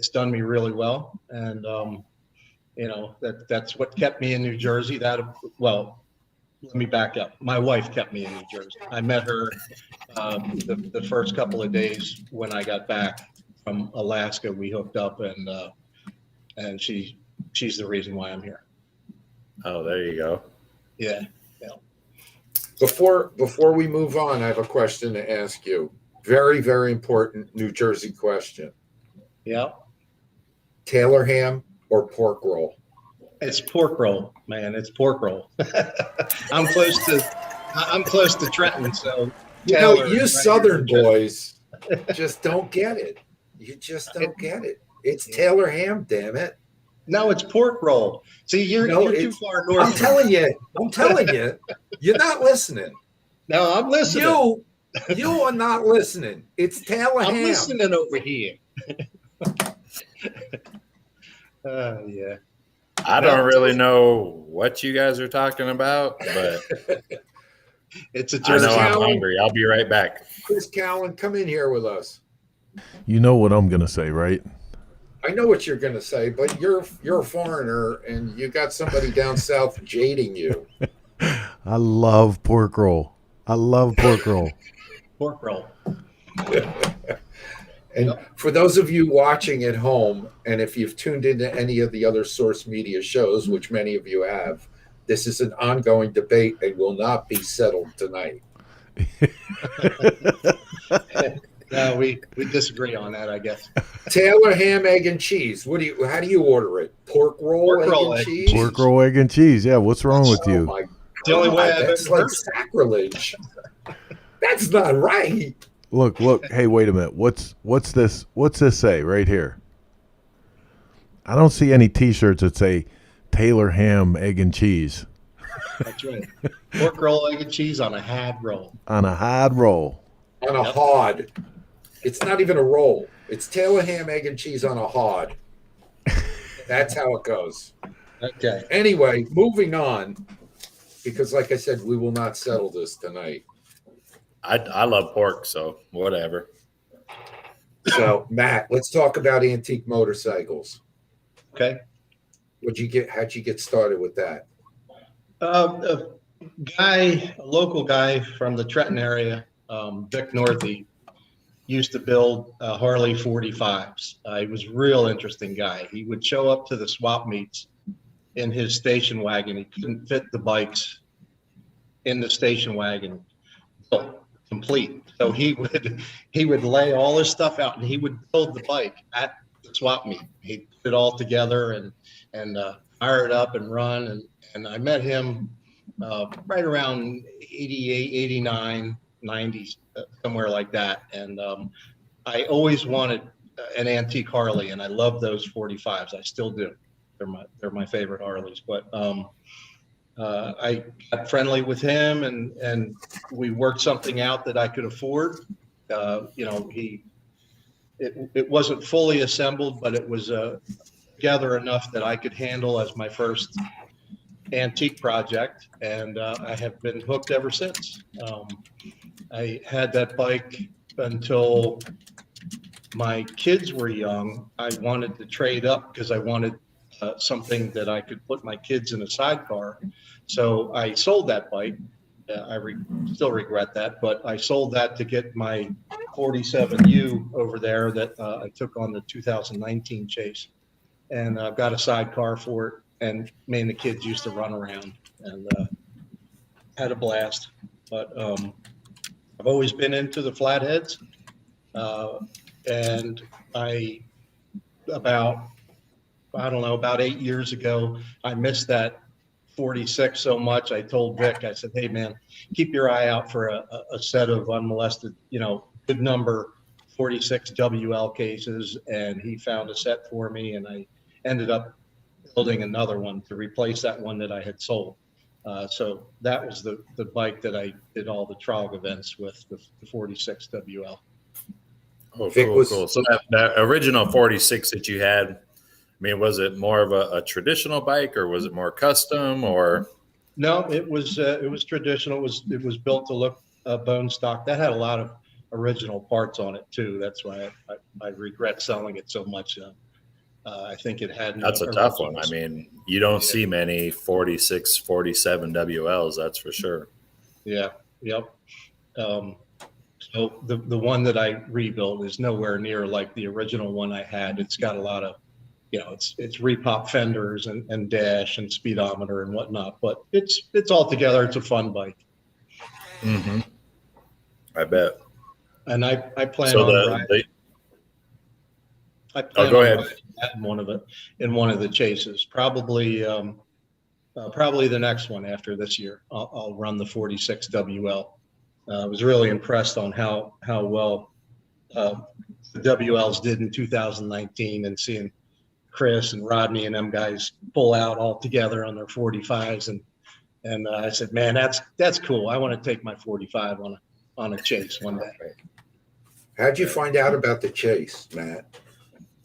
done me really well. And, that's what kept me in New Jersey. Let me back up. My wife kept me in New Jersey. I met her the first couple of days when I got back from Alaska. We hooked up, and she's the reason why I'm here. Oh, there you go. Yeah. Before we move on, I have a question to ask you. Very, very important New Jersey question. Yeah. Taylor ham or pork roll? It's pork roll, man. It's pork roll. I'm close to Trenton, so you Southern boys just don't get it. You just don't get it. It's Taylor ham, damn it. No, it's pork roll. See, you're too far north. I'm telling you, you're not listening. No, I'm listening. You are not listening. It's Taylor ham. I'm listening over here. Yeah. I don't really know what you guys are talking about, but it's a I know I'm Cowan. hungry. I'll be right back. Chris Cowan, come in here with us. You know what I'm going to say, right? I know what you're going to say, but you're a foreigner and you got somebody down south jading you. I love pork roll. I love pork roll. Pork roll. And for those of you watching at home, and if you've tuned into any of the other Source Media shows, which many of you have, this is an ongoing debate and will not be settled tonight. No, we disagree on that, I guess. Taylor, ham, egg, and cheese. How do you order it? Pork roll, egg, and cheese? Pork roll, egg, and cheese. Yeah, what's wrong with you? My The only way God, that's like sacrilege. That's not right. Look. Hey, wait a minute. What's this? What's this say right here? I don't see any T-shirts that say Taylor ham, egg, and cheese. That's right. Pork roll, egg, and cheese on a had roll. On a hard roll. On a hod. It's not even a roll. It's Taylor ham, egg, and cheese on a hod. That's how it goes. Okay. Anyway, moving on, because like I said, we will not settle this tonight. I love pork, so whatever. So, Matt, let's talk about antique motorcycles. Okay. How'd you get started with that? A local guy from the Trenton area, Vic Northey, used to build Harley 45s. He was a real interesting guy. He would show up to the swap meets in his station wagon. He couldn't fit the bikes in the station wagon complete. So he would lay all his stuff out and he would build the bike at the swap meet. He'd put it all together and fire it up and run. And I met him right around 88, 89, 90s, somewhere like that. And I always wanted an antique Harley, and I love those 45s. I still do. They're my favorite Harleys. But I got friendly with him, and we worked something out that I could afford. It wasn't fully assembled, but it was together enough that I could handle as my first antique project, and I have been hooked ever since. I had that bike until my kids were young. I wanted to trade up because I wanted something that I could put my kids in a sidecar. So I sold that bike. Still regret that, but I sold that to get my 47U over there that I took on the 2019 Chase, and I've got a sidecar for it. And me and the kids used to run around and had a blast. But I've always been into the flatheads, and about 8 years ago, I missed that 46 so much. I told Vic, I said, "Hey man, keep your eye out for a set of unmolested, good number 46 WL cases." And he found a set for me, and I ended up building another one to replace that one that I had sold. So that was the bike that I did all the trog events with, the 46 WL. Oh, cool. So that original 46 that you had, was it more of a traditional bike, or was it more custom, or? No, it was traditional. It was built to look bone stock. That had a lot of original parts on it too. That's why I regret selling it so much. I think it had. That's a tough one. You don't see many 46, 47 WLs, that's for sure. Yeah. Yep. So the one that I rebuilt is nowhere near like the original one I had. It's got a lot of, it's repop fenders and dash and speedometer and whatnot, but it's all together. It's a fun bike. Mm-hmm. I bet. And I plan on go ahead. In one of the chases, probably the next one after this year. I'll run the 46 WL. I was really impressed on how well the WLs did in 2019, and seeing Chris and Rodney and them guys pull out all together on their 45s, and I said, man, that's cool. I want to take my 45 on a chase one day. How'd you find out about the chase, Matt?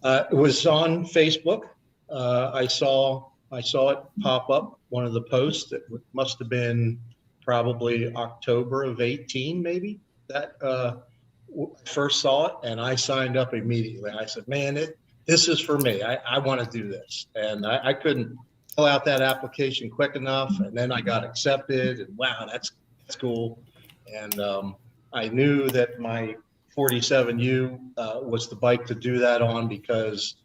It was on Facebook. I saw it pop up, one of the posts. That must have been probably October of 18, maybe, that first saw it, and I signed up immediately. I said, man, this is for me. I want to do this. And I couldn't fill out that application quick enough. And then I got accepted, and wow, that's cool. And I knew that my 47U was the bike to do that on, because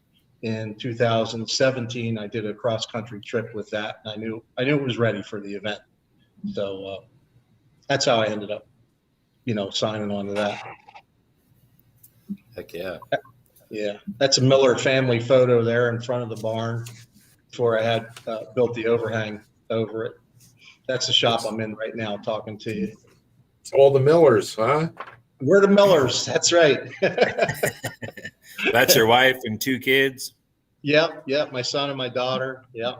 in 2017 I did a cross country trip with that, and I knew it was ready for the event. So that's how I ended up, signing on to that. Heck yeah. Yeah, that's a Miller family photo there in front of the barn before I had built the overhang over it. That's the shop I'm in right now talking to you. It's all the Millers, huh? We're the Millers. That's right. That's your wife and 2 kids? Yep. My son and my daughter. Yep.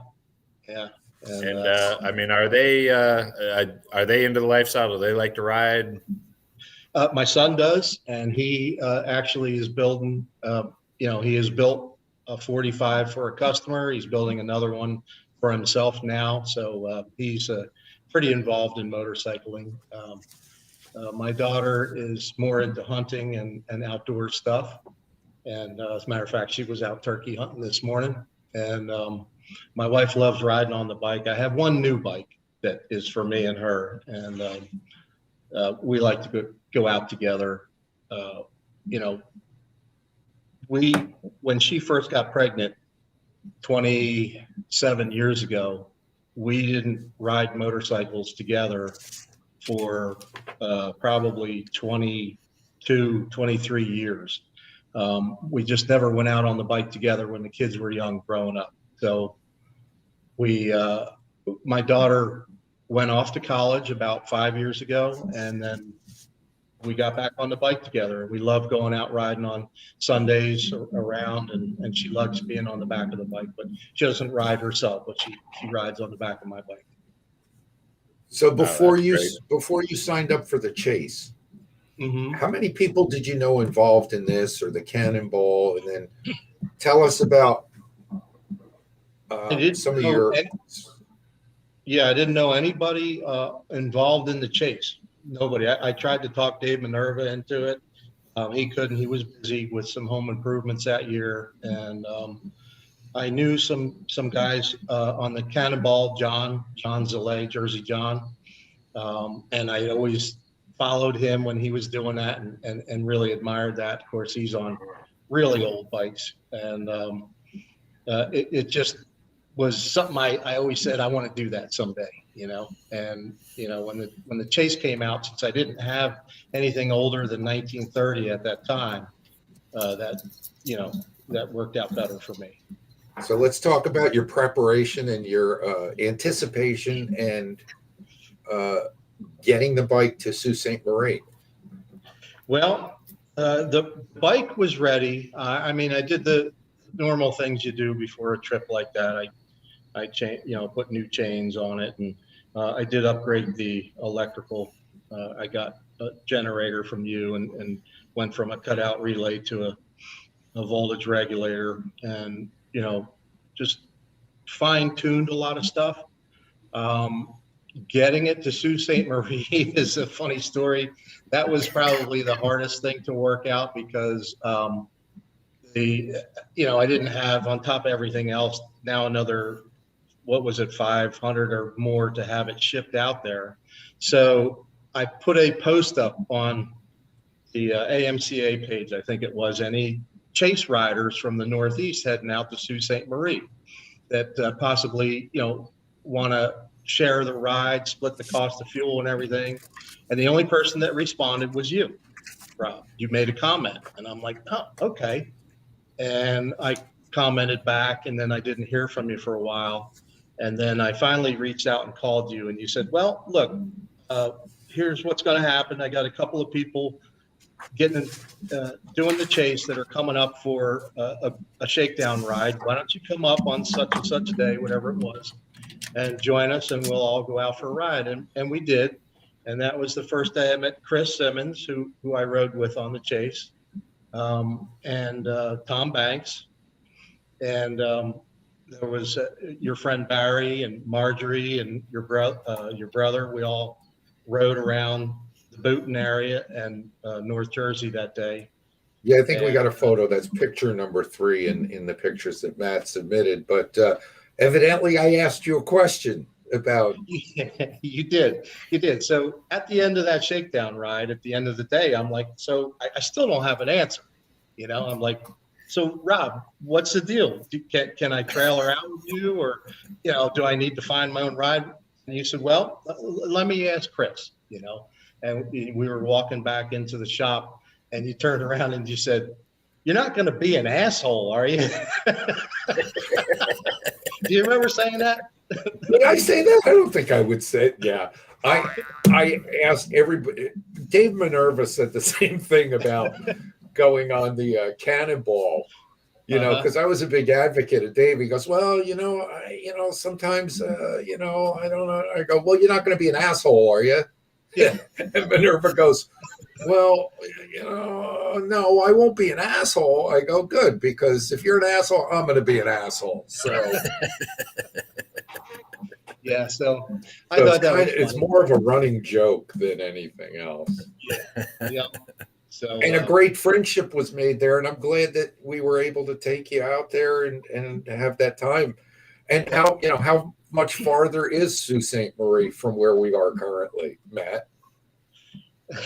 Yeah. And I mean, are they into the lifestyle? Do they like to ride? My son does, and he actually is building. He has built a 45 for a customer. He's building another one for himself now. So he's pretty involved in motorcycling. My daughter is more into hunting and outdoor stuff. And as a matter of fact, she was out turkey hunting this morning. And my wife loves riding on the bike. I have one new bike that is for me and her. And we like to go out together. When she first got pregnant 27 years ago, we didn't ride motorcycles together for probably 22, 23 years. We just never went out on the bike together when the kids were young growing up. So my daughter went off to college about 5 years ago, and then we got back on the bike together. We love going out riding on Sundays around, and she loves being on the back of the bike, but she doesn't ride herself, but she rides on the back of my bike. So before you signed up for the chase, how many people did you know involved in this, or the Cannonball? And then tell us about some of your. I didn't know anybody involved in the chase. Nobody. I tried to talk Dave Minerva into it. He couldn't. He was busy with some home improvements that year. And I knew some guys on the Cannonball, John Zalay, Jersey John. And I always followed him when he was doing that, and really admired that. Of course, he's on really old bikes. And it just was something I always said, I want to do that someday, and when the chase came out, since I didn't have anything older than 1930 at that time, that worked out better for me. So let's talk about your preparation and your anticipation and getting the bike to Sault Ste. Marie. Well, the bike was ready. I did the normal things you do before a trip like that. I put new chains on it, and I did upgrade the electrical. I got a generator from you, and went from a cutout relay to a voltage regulator, and just fine-tuned a lot of stuff. Getting it to Sault Ste. Marie is a funny story. That was probably the hardest thing to work out, because I didn't have, on top of everything else, now another, 500 or more to have it shipped out there. So I put a post up on the AMCA page, I think it was, any chase riders from the Northeast heading out to Sault Ste. Marie that possibly, want to share the ride, split the cost of fuel and everything. And the only person that responded was you, Rob. You made a comment, and I'm like, oh, okay. And I commented back, and then I didn't hear from you for a while. And then I finally reached out and called you, and you said, well, look, here's what's going to happen. I got a couple of people doing the chase that are coming up for a shakedown ride. Why don't you come up on such and such a day, whatever it was, and join us, and we'll all go out for a ride. And we did. And that was the first day I met Chris Simmons, who I rode with on the chase, and Tom Banks. And there was your friend Barry and Marjorie and your brother. We all rode around the Boonton area and North Jersey that day. Yeah, I think we got a photo. That's picture number 3 in the pictures that Matt submitted. But evidently, I asked you a question about. You did. So at the end of that shakedown ride, at the end of the day, I'm like, so I still don't have an answer. You know, I'm like, so Rob, what's the deal? Can I trail around with you, or, you know, do I need to find my own ride? And you said, well, let me ask Chris. You know, and we were walking back into the shop. And you turned around and you said, "You're not going to be an asshole, are you?" Do you remember saying that? Did I say that? I don't think I would say it. Yeah. I asked everybody. Dave Minerva said the same thing about going on the Cannonball, you know, because I was a big advocate of Dave. He goes, well, you know, sometimes, you know, I don't know. I go, well, you're not going to be an asshole, are you? Yeah. And Minerva goes, well, you know, no, I won't be an asshole. I go, good, because if you're an asshole, I'm going to be an asshole. So, yeah. So I thought that it's more of a running joke than anything else. Yeah. So, and a great friendship was made there, and I'm glad that we were able to take you out there and have that time. And how much farther is Sault Ste. Marie from where we are currently, Matt?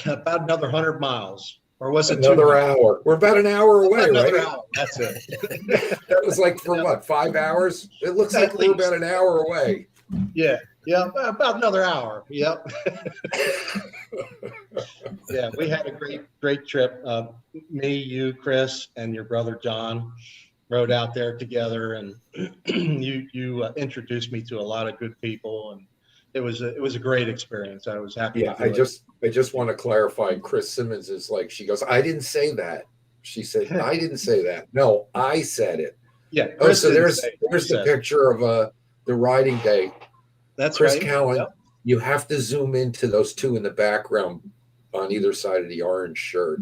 About another 100 miles, or was it another hour? We're about an hour away, right? Hour. That's it. That was like for what, 5 hours? It looks like we're about an hour away. Yeah, about another hour. Yep. Yeah, we had a great trip. Me, you, Chris, and your brother John rode out there together, and you introduced me to a lot of good people, and it was a great experience. I was happy. Yeah, I just want to clarify. Chris Simmons is like, she goes, I didn't say that. She said, I didn't say that. No, I said it. Yeah. Oh, so there's the picture of the riding day. That's Chris right. Cowan. Yep. You have to zoom into those two in the background on either side of the orange shirt,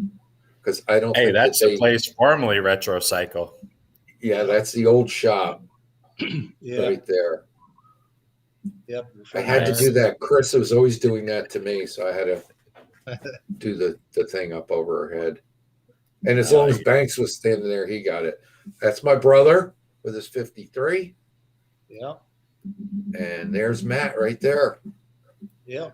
because I don't. Hey, that's the place formerly Retro Cycle. Yeah, that's the old shop. Yeah. Right there. Yep. I had to do that. Chris was always doing that to me, so I had to do the thing up over her head. And as long as Banks was standing there, he got it. That's my brother with his 53. Yeah. And there's Matt right there. Yeah.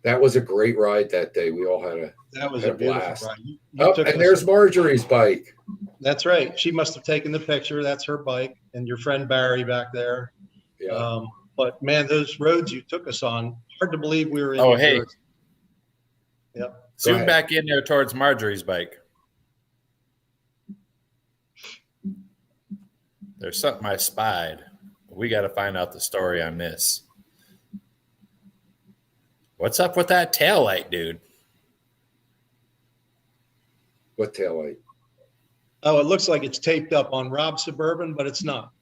That was a great ride that day. We all had a blast. Ride. And there's Marjorie's bike. That's right. She must have taken the picture. That's her bike. And your friend Barry back there. Yeah. But man, those roads you took us on, hard to believe we were in. Oh, hey. Yep. Zoom back in there towards Marjorie's bike. There's something I spied. We got to find out the story on this. What's up with that taillight, dude? What taillight? Oh, it looks like it's taped up on Rob's Suburban, but it's not.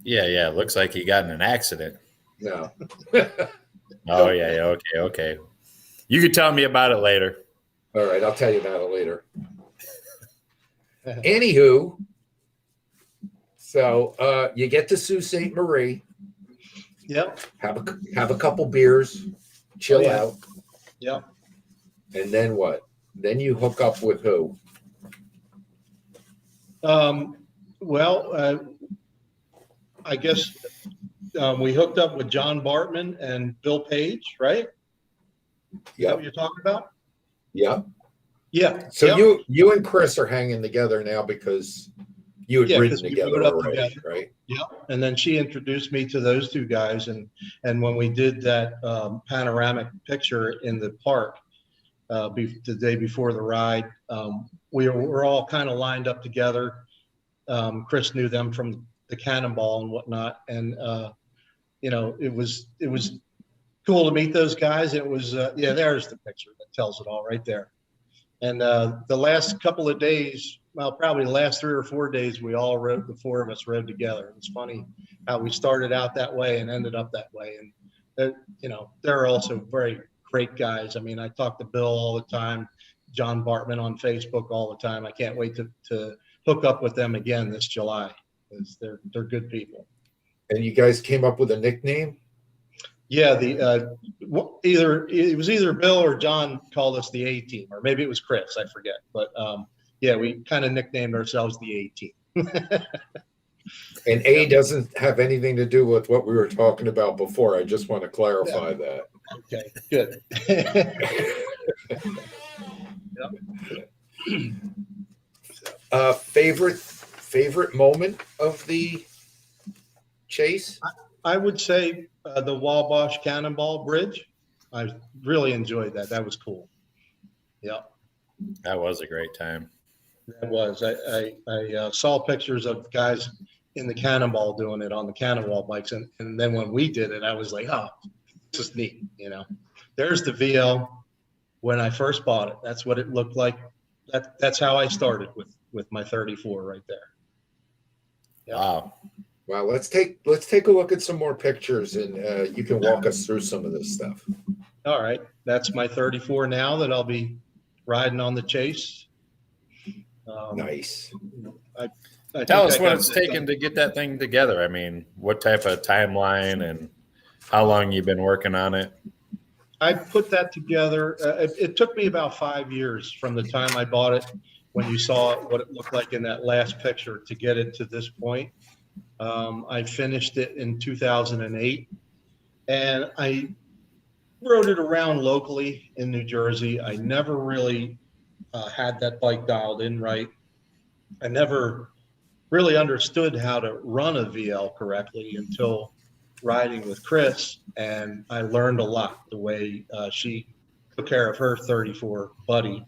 Yeah. It looks like he got in an accident. No. Oh, yeah. Okay. You could tell me about it later. All right, I'll tell you about it later. Anywho, so you get to Sault Ste. Marie. Yep. Have a couple beers, chill out. Yep. And then what? Then you hook up with who? I guess we hooked up with John Bartman and Bill Page, right? Yeah. What you're talking about? Yeah. Yeah. So you and Chris are hanging together now because you had ridden together already, right? Yeah. And then she introduced me to those two guys, and when we did that panoramic picture in the park the day before the ride, we were all kind of lined up together. Chris knew them from the Cannonball and whatnot, and it was cool to meet those guys. It was there's the picture that tells it all right there. And the last couple of days, well, probably the last 3 or 4 days, we all rode, the four of us rode together. It's funny how we started out that way and ended up that way. And they're also very great guys. I mean, I talk to Bill all the time, John Bartman on Facebook all the time. I can't wait to hook up with them again this July. They're good people. And you guys came up with a nickname? Yeah, either Bill or John called us the A Team, or maybe it was Chris, I forget. But yeah, we kind of nicknamed ourselves the A Team. And A doesn't have anything to do with what we were talking about before. I just want to clarify that. Okay, good. Favorite moment of the chase? I would say the Wabash Cannonball Bridge. I really enjoyed that. That was cool. Yeah, that was a great time. That was. I saw pictures of guys in the Cannonball doing it on the Cannonball bikes, and then when we did it, I was like, oh, this is neat. You know, there's the VL when I first bought it. That's what it looked like. That's how I started with my 34 right there. Yeah. Wow. Wow. Let's take a look at some more pictures, and you can walk us through some of this stuff. All right. That's my 34 now that I'll be riding on the chase. Nice. Tell us what it's taken to get that thing together. I mean, what type of timeline and how long you've been working on it? I put that together. It took me about 5 years from the time I bought it, when you saw what it looked like in that last picture, to get it to this point. I finished it in 2008, and I rode it around locally in New Jersey. I never really had that bike dialed in right. I never really understood how to run a VL correctly until riding with Chris, and I learned a lot the way she took care of her 34 buddy.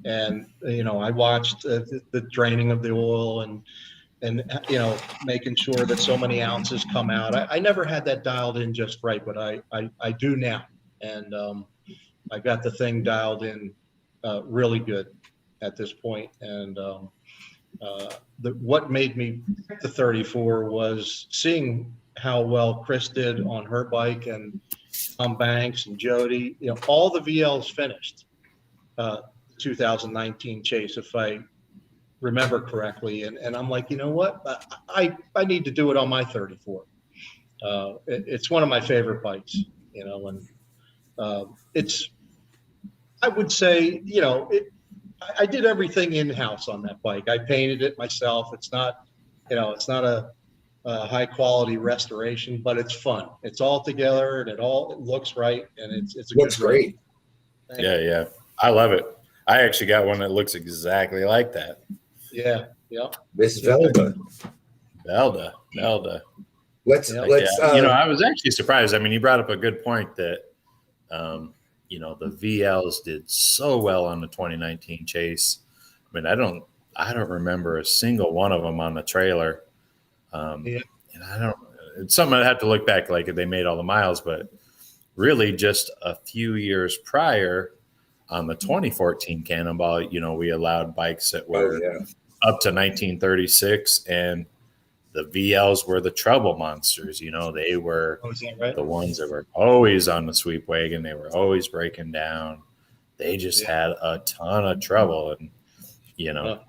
And you know, I watched the draining of the oil and you know, making sure that so many ounces come out. I never had that dialed in just right, but I do now, and I got the thing dialed in really good at this point. And what made me pick the 34 was seeing how well Chris did on her bike, and Tom Banks and Jody. You know, all the VLs finished 2019 chase, if I remember correctly. And I'm like, you know what? I need to do it on my 34. It's one of my favorite bikes, you know, and it's, I would say, you know, I did everything in-house on that bike. I painted it myself. It's not, you know, it's not a high quality restoration, but it's fun. It's all together, and it looks right, and it's a looks good great. Yeah, I love it. I actually got one that looks exactly like that. Yeah. This Velda. Let's you know, I was actually surprised. I mean, you brought up a good point that you know, the VLs did so well on the 2019 chase. I mean, I don't remember a single one of them on the trailer. And it's something I'd have to look back, like if they made all the miles, but really just a few years prior on the 2014 Cannonball, you know, we allowed bikes that were up to 1936, and the VLs were the trouble monsters. You know, they were the ones that were always on the sweep wagon. They were always breaking down. They just had a ton of trouble. And, you know,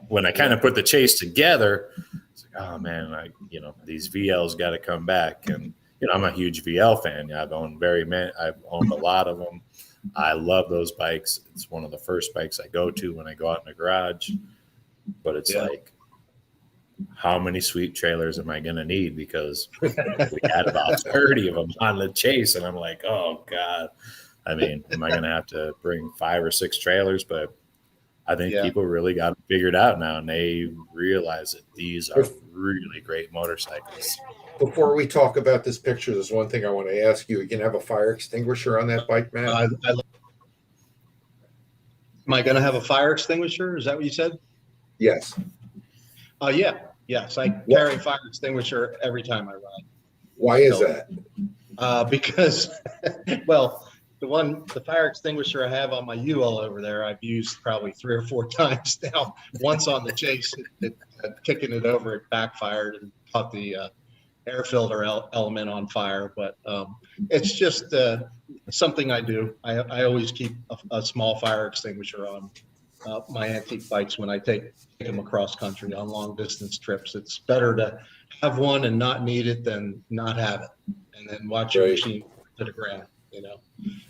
when I kind of put the chase together, it's like, oh man, you know, these VLs got to come back. And, you know, I'm a huge VL fan. I've owned I've owned a lot of them. I love those bikes. It's one of the first bikes I go to when I go out in the garage. But it's like, how many sweep trailers am I going to need? Because we had about 30 of them on the chase. And I'm like, oh God. I mean, am I going to have to bring 5 or 6 trailers? But I think people really got it figured out now, and they realize that these are really great motorcycles. Before we talk about this picture, there's one thing I want to ask you. You can have a fire extinguisher on that bike, man? Am I going to have a fire extinguisher? Is that what you said? Yes. Yes. I carry a fire extinguisher every time I ride. Why is that? Because, well, the fire extinguisher I have on my UL over there, I've used probably 3 or 4 times now. Once on the chase, kicking it over, it backfired and caught the air filter element on fire. But it's just something I do. I always keep a small fire extinguisher on my antique bikes when I take them across country on long distance trips. It's better to have one and not need it than not have it, and then watch your machine to the ground.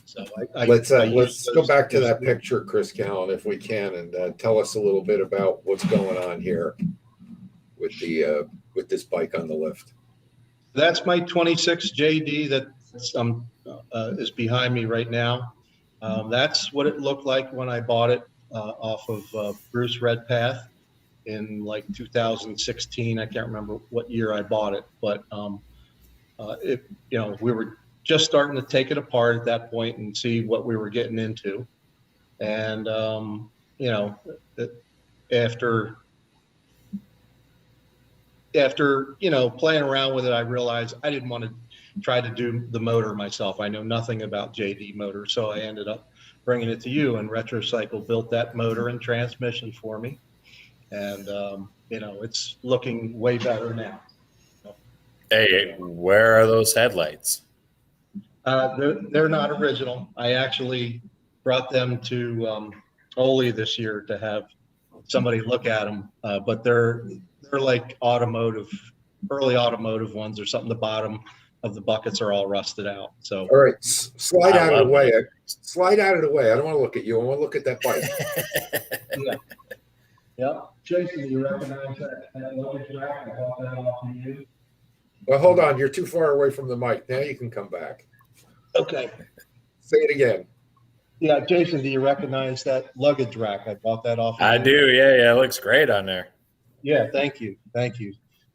So let's go back to that picture, Chris Callan, if we can, and tell us a little bit about what's going on here with the with this bike on the lift. That's my 26 JD that is behind me right now. That's what it looked like when I bought it off of Bruce Redpath in like 2016. I can't remember what year I bought it, but we were just starting to take it apart at that point and see what we were getting into. And, after playing around with it, I realized I didn't want to try to do the motor myself. I know nothing about JD motors, so I ended up bringing it to you, and Retrocycle built that motor and transmission for me. And, it's looking way better now. Hey, where are those headlights? They're not original. I actually brought them to Ole this year to have somebody look at them, but they're like early automotive ones or something. The bottom of the buckets are all rusted out. So all right, slide out of the way. Slide out of the way. I don't want to look at you. I want to look at that bike. Yeah. Jason, do you recognize that luggage rack? I bought that off of you. Well, hold on. You're too far away from the mic. Now you can come back. Okay. Say it again. Yeah, Jason, do you recognize that luggage rack? I bought that off. I do. Yeah. It looks great on there. Yeah. Thank you.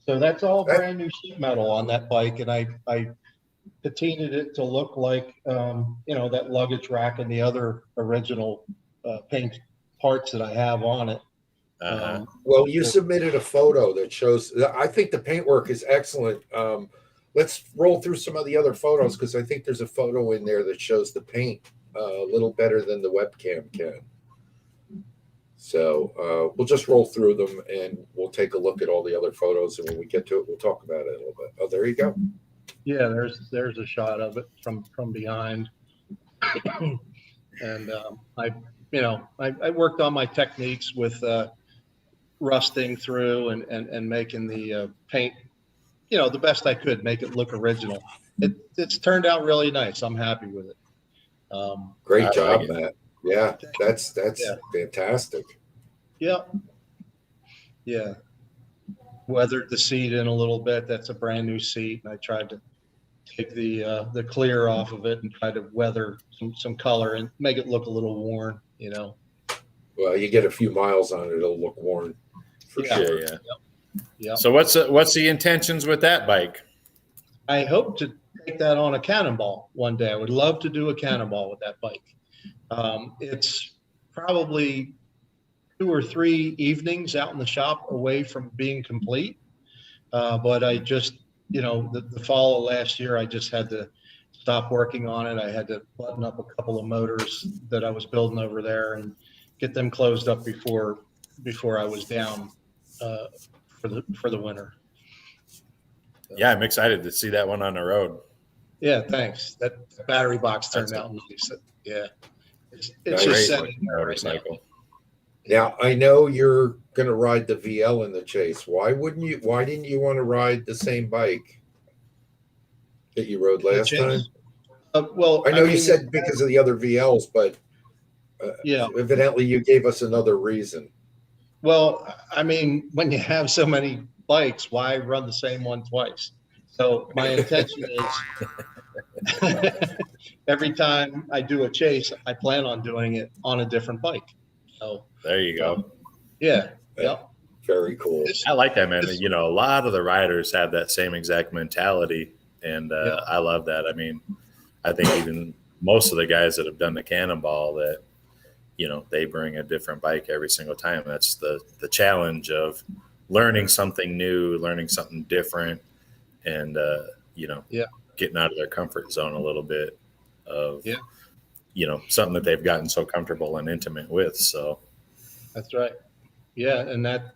So that's all brand new sheet metal on that bike, and I patinaed it to look like that luggage rack and the other original paint parts that I have on it. Well, you submitted a photo that shows. I think the paintwork is excellent. Let's roll through some of the other photos, because I think there's a photo in there that shows the paint a little better than the webcam can. So we'll just roll through them and we'll take a look at all the other photos, and when we get to it, we'll talk about it a little bit. Oh, there you go. Yeah, there's a shot of it from behind. And I worked on my techniques with rusting through and making the paint, the best I could, make it look original. It's turned out really nice. I'm happy with it. Great job, Matt. Yeah, that's fantastic. Yep. Yeah. Weathered the seat in a little bit. That's a brand new seat, and I tried to take the clear off of it and try to weather some color and make it look a little worn. Well, you get a few miles on it, it'll look worn for sure. Yeah. Yep. So what's the intentions with that bike? I hope to take that on a Cannonball one day. I would love to do a Cannonball with that bike. It's probably 2 or 3 evenings out in the shop away from being complete. But I just, the fall of last year, I just had to stop working on it. I had to button up a couple of motors that I was building over there and get them closed up before I was down for the winter. Yeah, I'm excited to see that one on the road. Yeah, thanks. That battery box turned out nice. Yeah, it's Nice. just Great setting motorcycle. Now, I know you're going to ride the VL in the Chase. Why didn't you want to ride the same bike that you rode last time? Well, I know you said because of the other VLs, but yeah, evidently you gave us another reason. Well, I mean, when you have so many bikes, why run the same one twice? So my intention is every time I do a chase, I plan on doing it on a different bike. So there you go. Yeah. Yep. Very cool. I like that, man. A lot of the riders have that same exact mentality, and I love that. I mean, I think even most of the guys that have done the Cannonball, that they bring a different bike every single time. That's the challenge of learning something new, learning something different, and getting out of their comfort zone a little bit of something that they've gotten so comfortable and intimate with. So that's right. Yeah, and that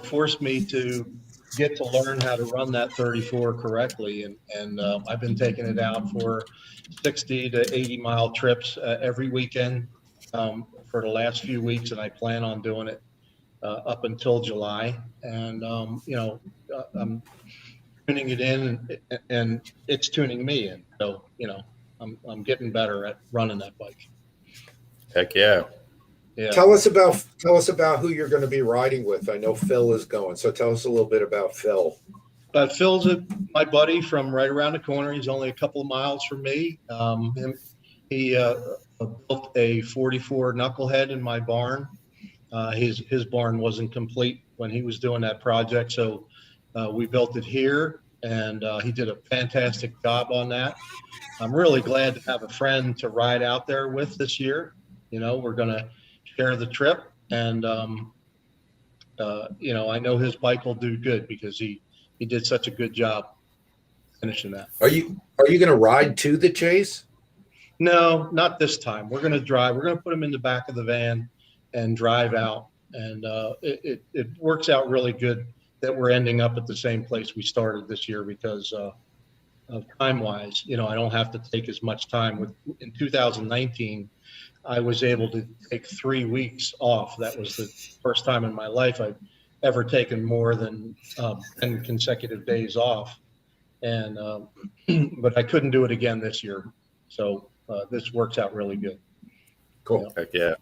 forced me to get to learn how to run that 34 correctly, and I've been taking it out for 60 to 80 mile trips every weekend for the last few weeks, and I plan on doing it up until July. And I'm tuning it in, and it's tuning me in. So I'm getting better at running that bike. Heck yeah. Yeah. Tell us about who you're going to be riding with. I know Phil is going, so tell us a little bit about Phil. Phil's my buddy from right around the corner. He's only a couple of miles from me. He built a 44 knucklehead in my barn. His barn wasn't complete when he was doing that project, so we built it here, and he did a fantastic job on that. I'm really glad to have a friend to ride out there with this year. We're going to share the trip, and I know his bike will do good because he did such a good job finishing that. Are you going to ride to the chase? No, not this time. We're going to drive. We're going to put him in the back of the van and drive out, and it works out really good that we're ending up at the same place we started this year because of time-wise. I don't have to take as much time. In 2019, I was able to take 3 weeks off. That was the first time in my life I've ever taken more than 10 consecutive days off. And but I couldn't do it again this year. So this works out really good. Cool. Heck yeah.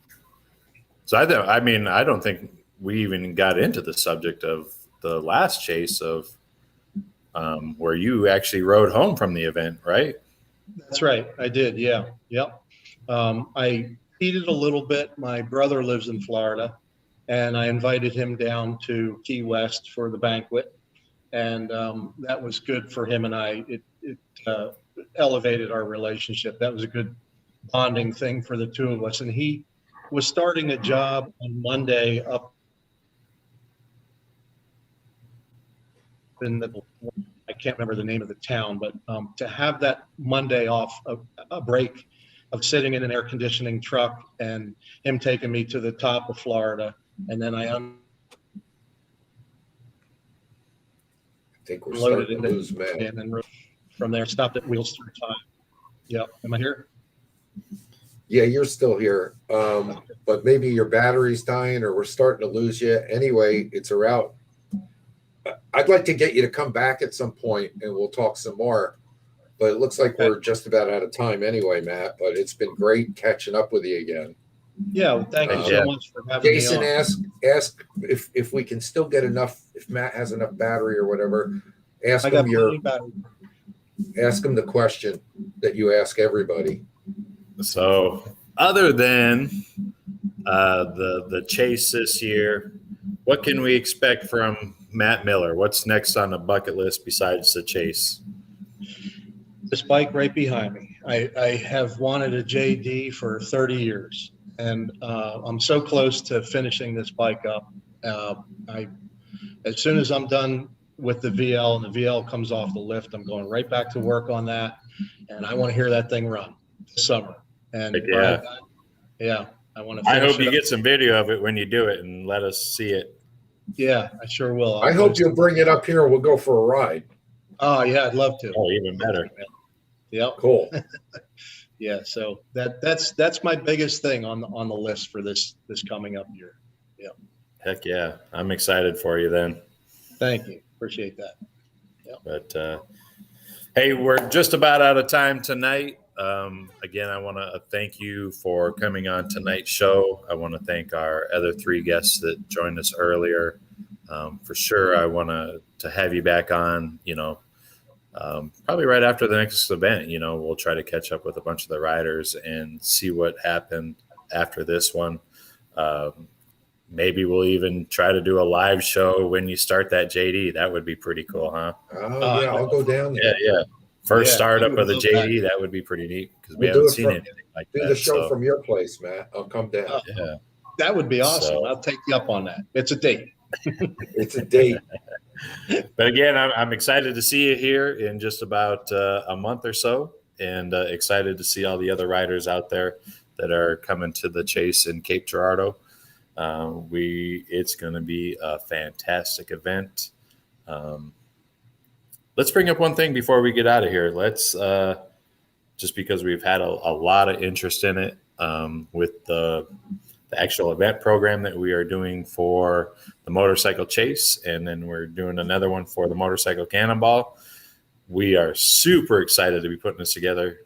So I don't think we even got into the subject of the last chase of where you actually rode home from the event, right? That's right. I did. Yeah. Yep. I cheated a little bit. My brother lives in Florida, and I invited him down to Key West for the banquet, and that was good for him and I. It elevated our relationship. That was a good bonding thing for the two of us. And he was starting a job on Monday up in I can't remember the name of the town, but to have that Monday off, a break of sitting in an air conditioning truck and him taking me to the top of Florida. And then I think we're starting to lose Matt. And then from there, stopped at Wheels Through Time. Yep. Am I here? Yeah, you're still here. But maybe your battery's dying or we're starting to lose you. Anyway, it's a route. I'd like to get you to come back at some point and we'll talk some more. But it looks like we're just about out of time anyway, Matt. But it's been great catching up with you again. Yeah, well, thank you so much for having Jason me on. ask if we can still get enough, if Matt has enough battery or whatever. Ask him the question that you ask everybody. So other than the chase this year, what can we expect from Matt Miller? What's next on the bucket list besides the chase? This bike right behind me. I have wanted a JD for 30 years, and I'm so close to finishing this bike up. As soon as I'm done with the VL and the VL comes off the lift, I'm going right back to work on that, and I want to hear that thing run this summer. And I want to. I hope you get some video of it when you do it and let us see it. Yeah, I sure will. I hope you'll bring it up here and we'll go for a ride. Oh yeah, I'd love to. Oh, even better. Yep. Cool. Yeah, so that's my biggest thing on the list for this coming up year. Yep. Heck yeah, I'm excited for you then. Thank you. Appreciate that. Yep. But hey, we're just about out of time tonight. Again, I want to thank you for coming on tonight's show. I want to thank our other three guests that joined us earlier. For sure, I want to have you back on, probably right after the next event. We'll try to catch up with a bunch of the riders and see what happened after this one. Maybe we'll even try to do a live show when you start that JD. That would be pretty cool, huh? Oh, yeah, I'll go down there. Yeah. First startup of the JD, that would be pretty neat because we haven't seen anything like that. Do the show from your place, Matt. I'll come down. Yeah, that would be awesome. I'll take you up on that. It's a date. It's a date. But again, I'm excited to see you here in just about a month or so, and excited to see all the other riders out there that are coming to the chase in Cape Girardeau. It's going to be a fantastic event. Let's bring up one thing before we get out of here. Let's just because we've had a lot of interest in it with the actual event program that we are doing for the motorcycle chase, and then we're doing another one for the motorcycle cannonball. We are super excited to be putting this together.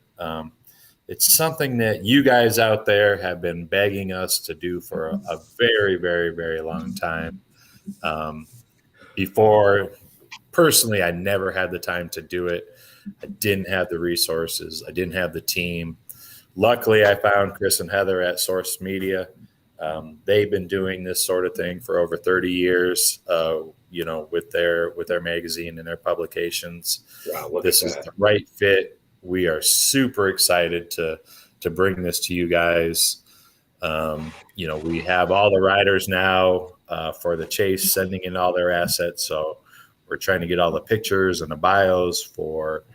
It's something that you guys out there have been begging us to do for a very, very, very long time. Before, personally, I never had the time to do it. I didn't have the resources. I didn't have the team. Luckily, I found Chris and Heather at Source Media. They've been doing this sort of thing for over 30 years, with their magazine and their publications. Wow, this is the right fit. We are super excited to bring this to you guys. We have all the riders now for the chase sending in all their assets. So we're trying to get all the pictures and the bios for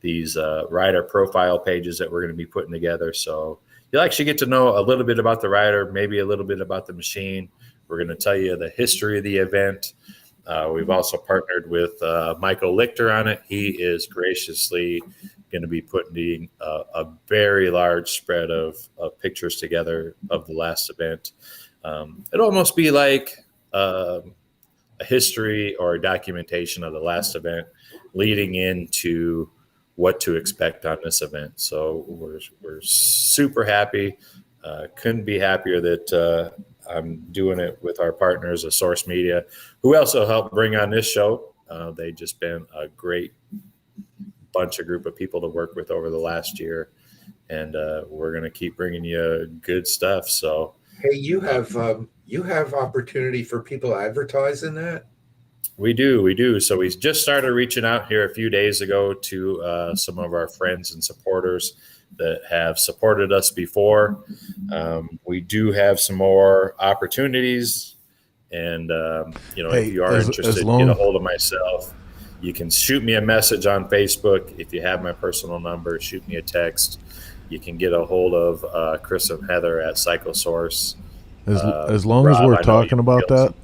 these rider profile pages that we're going to be putting together. So you'll actually get to know a little bit about the rider, maybe a little bit about the machine. We're going to tell you the history of the event. We've also partnered with Michael Lichter on it. He is graciously going to be putting a very large spread of pictures together of the last event. It'll almost be like a history or a documentation of the last event leading into what to expect on this event. So we're super happy. Couldn't be happier that I'm doing it with our partners at Source Media, who also helped bring on this show. They've just been a great group of people to work with over the last year, and we're going to keep bringing you good stuff. So hey, you have opportunity for people to advertise in that? We do. So we just started reaching out here a few days ago to some of our friends and supporters that have supported us before. We do have some more opportunities, and if you are interested, get a hold of myself. You can shoot me a message on Facebook. If you have my personal number, shoot me a text. You can get a hold of Chris and Heather at Cyclosource. As long as we're talking about that.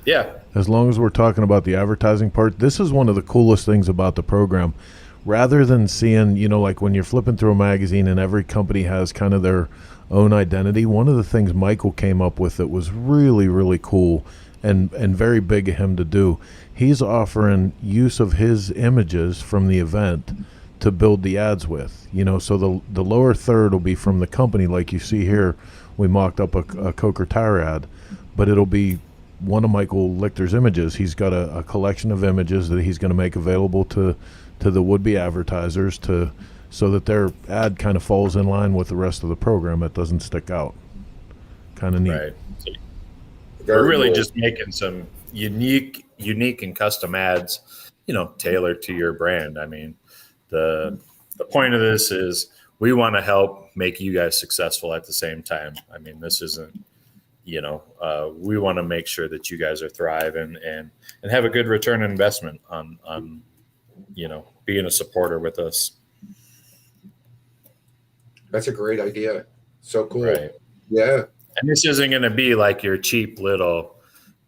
Yeah. As long as we're talking about the advertising part, this is one of the coolest things about the program. Rather than seeing, like when you're flipping through a magazine and every company has kind of their own identity, one of the things Michael came up with that was really, really cool and very big of him to do, he's offering use of his images from the event to build the ads with. So the lower third will be from the company, like you see here. We mocked up a Coker tire ad, but it'll be one of Michael Lichter's images. He's got a collection of images that he's going to make available to the would-be advertisers so that their ad kind of falls in line with the rest of the program. It doesn't stick out. Kind of neat. Right. So we're really just making some unique and custom ads, tailored to your brand. I mean, the point of this is we want to help make you guys successful at the same time. I mean, this isn't, we want to make sure that you guys are thriving and have a good return on investment on being a supporter with us. That's a great idea. So cool. Right. Yeah. And this isn't going to be like your cheap little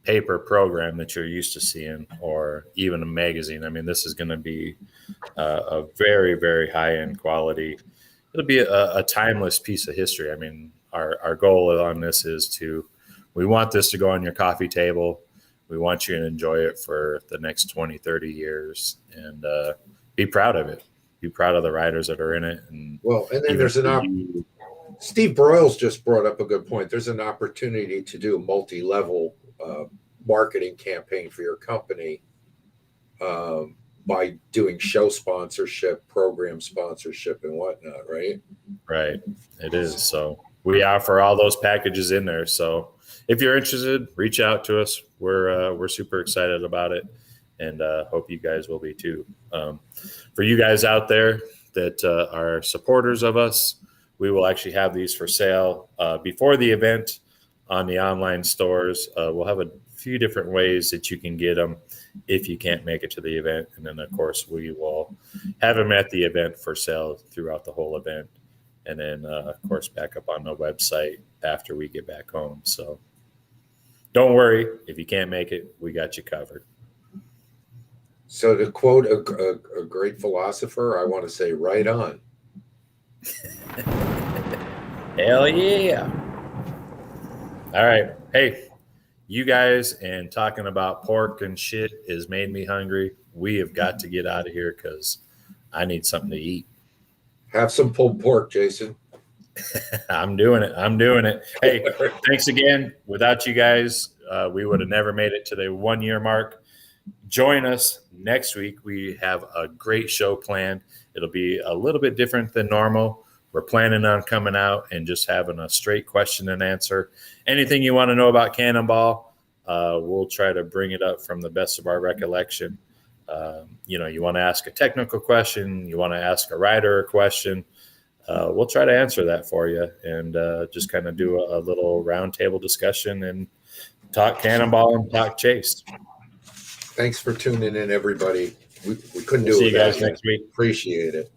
paper program that you're used to seeing, or even a magazine. I mean, this is going to be a very, very high-end quality. It'll be a timeless piece of history. I mean, our goal on this is we want this to go on your coffee table. We want you to enjoy it for the next 20, 30 years and be proud of it. Be proud of the riders that are in it. And then there's Steve Broyles just brought up a good point. There's an opportunity to do a multi-level marketing campaign for your company by doing show sponsorship, program sponsorship, and whatnot, right? Right. It is. So we offer all those packages in there. So if you're interested, reach out to us. We're super excited about it, and hope you guys will be too. For you guys out there that are supporters of us, we will actually have these for sale before the event on the online stores. We'll have a few different ways that you can get them if you can't make it to the event. And then, of course, we will have them at the event for sale throughout the whole event. And then, of course, back up on the website after we get back home. So don't worry. If you can't make it, we got you covered. So to quote a great philosopher, I want to say, right on. Hell yeah. All right. Hey, you guys, and talking about pork and shit has made me hungry. We have got to get out of here because I need something to eat. Have some pulled pork, Jason. I'm doing it. Hey, thanks again. Without you guys, we would have never made it to the 1 year mark. Join us next week. We have a great show planned. It'll be a little bit different than normal. We're planning on coming out and just having a straight question and answer. Anything you want to know about Cannonball, we'll try to bring it up from the best of our recollection. You want to ask a technical question, you want to ask a rider a question, we'll try to answer that for you and just kind of do a little roundtable discussion and talk Cannonball and talk Chase. Thanks for tuning in, everybody. We couldn't do it. See you guys next week. Appreciate it.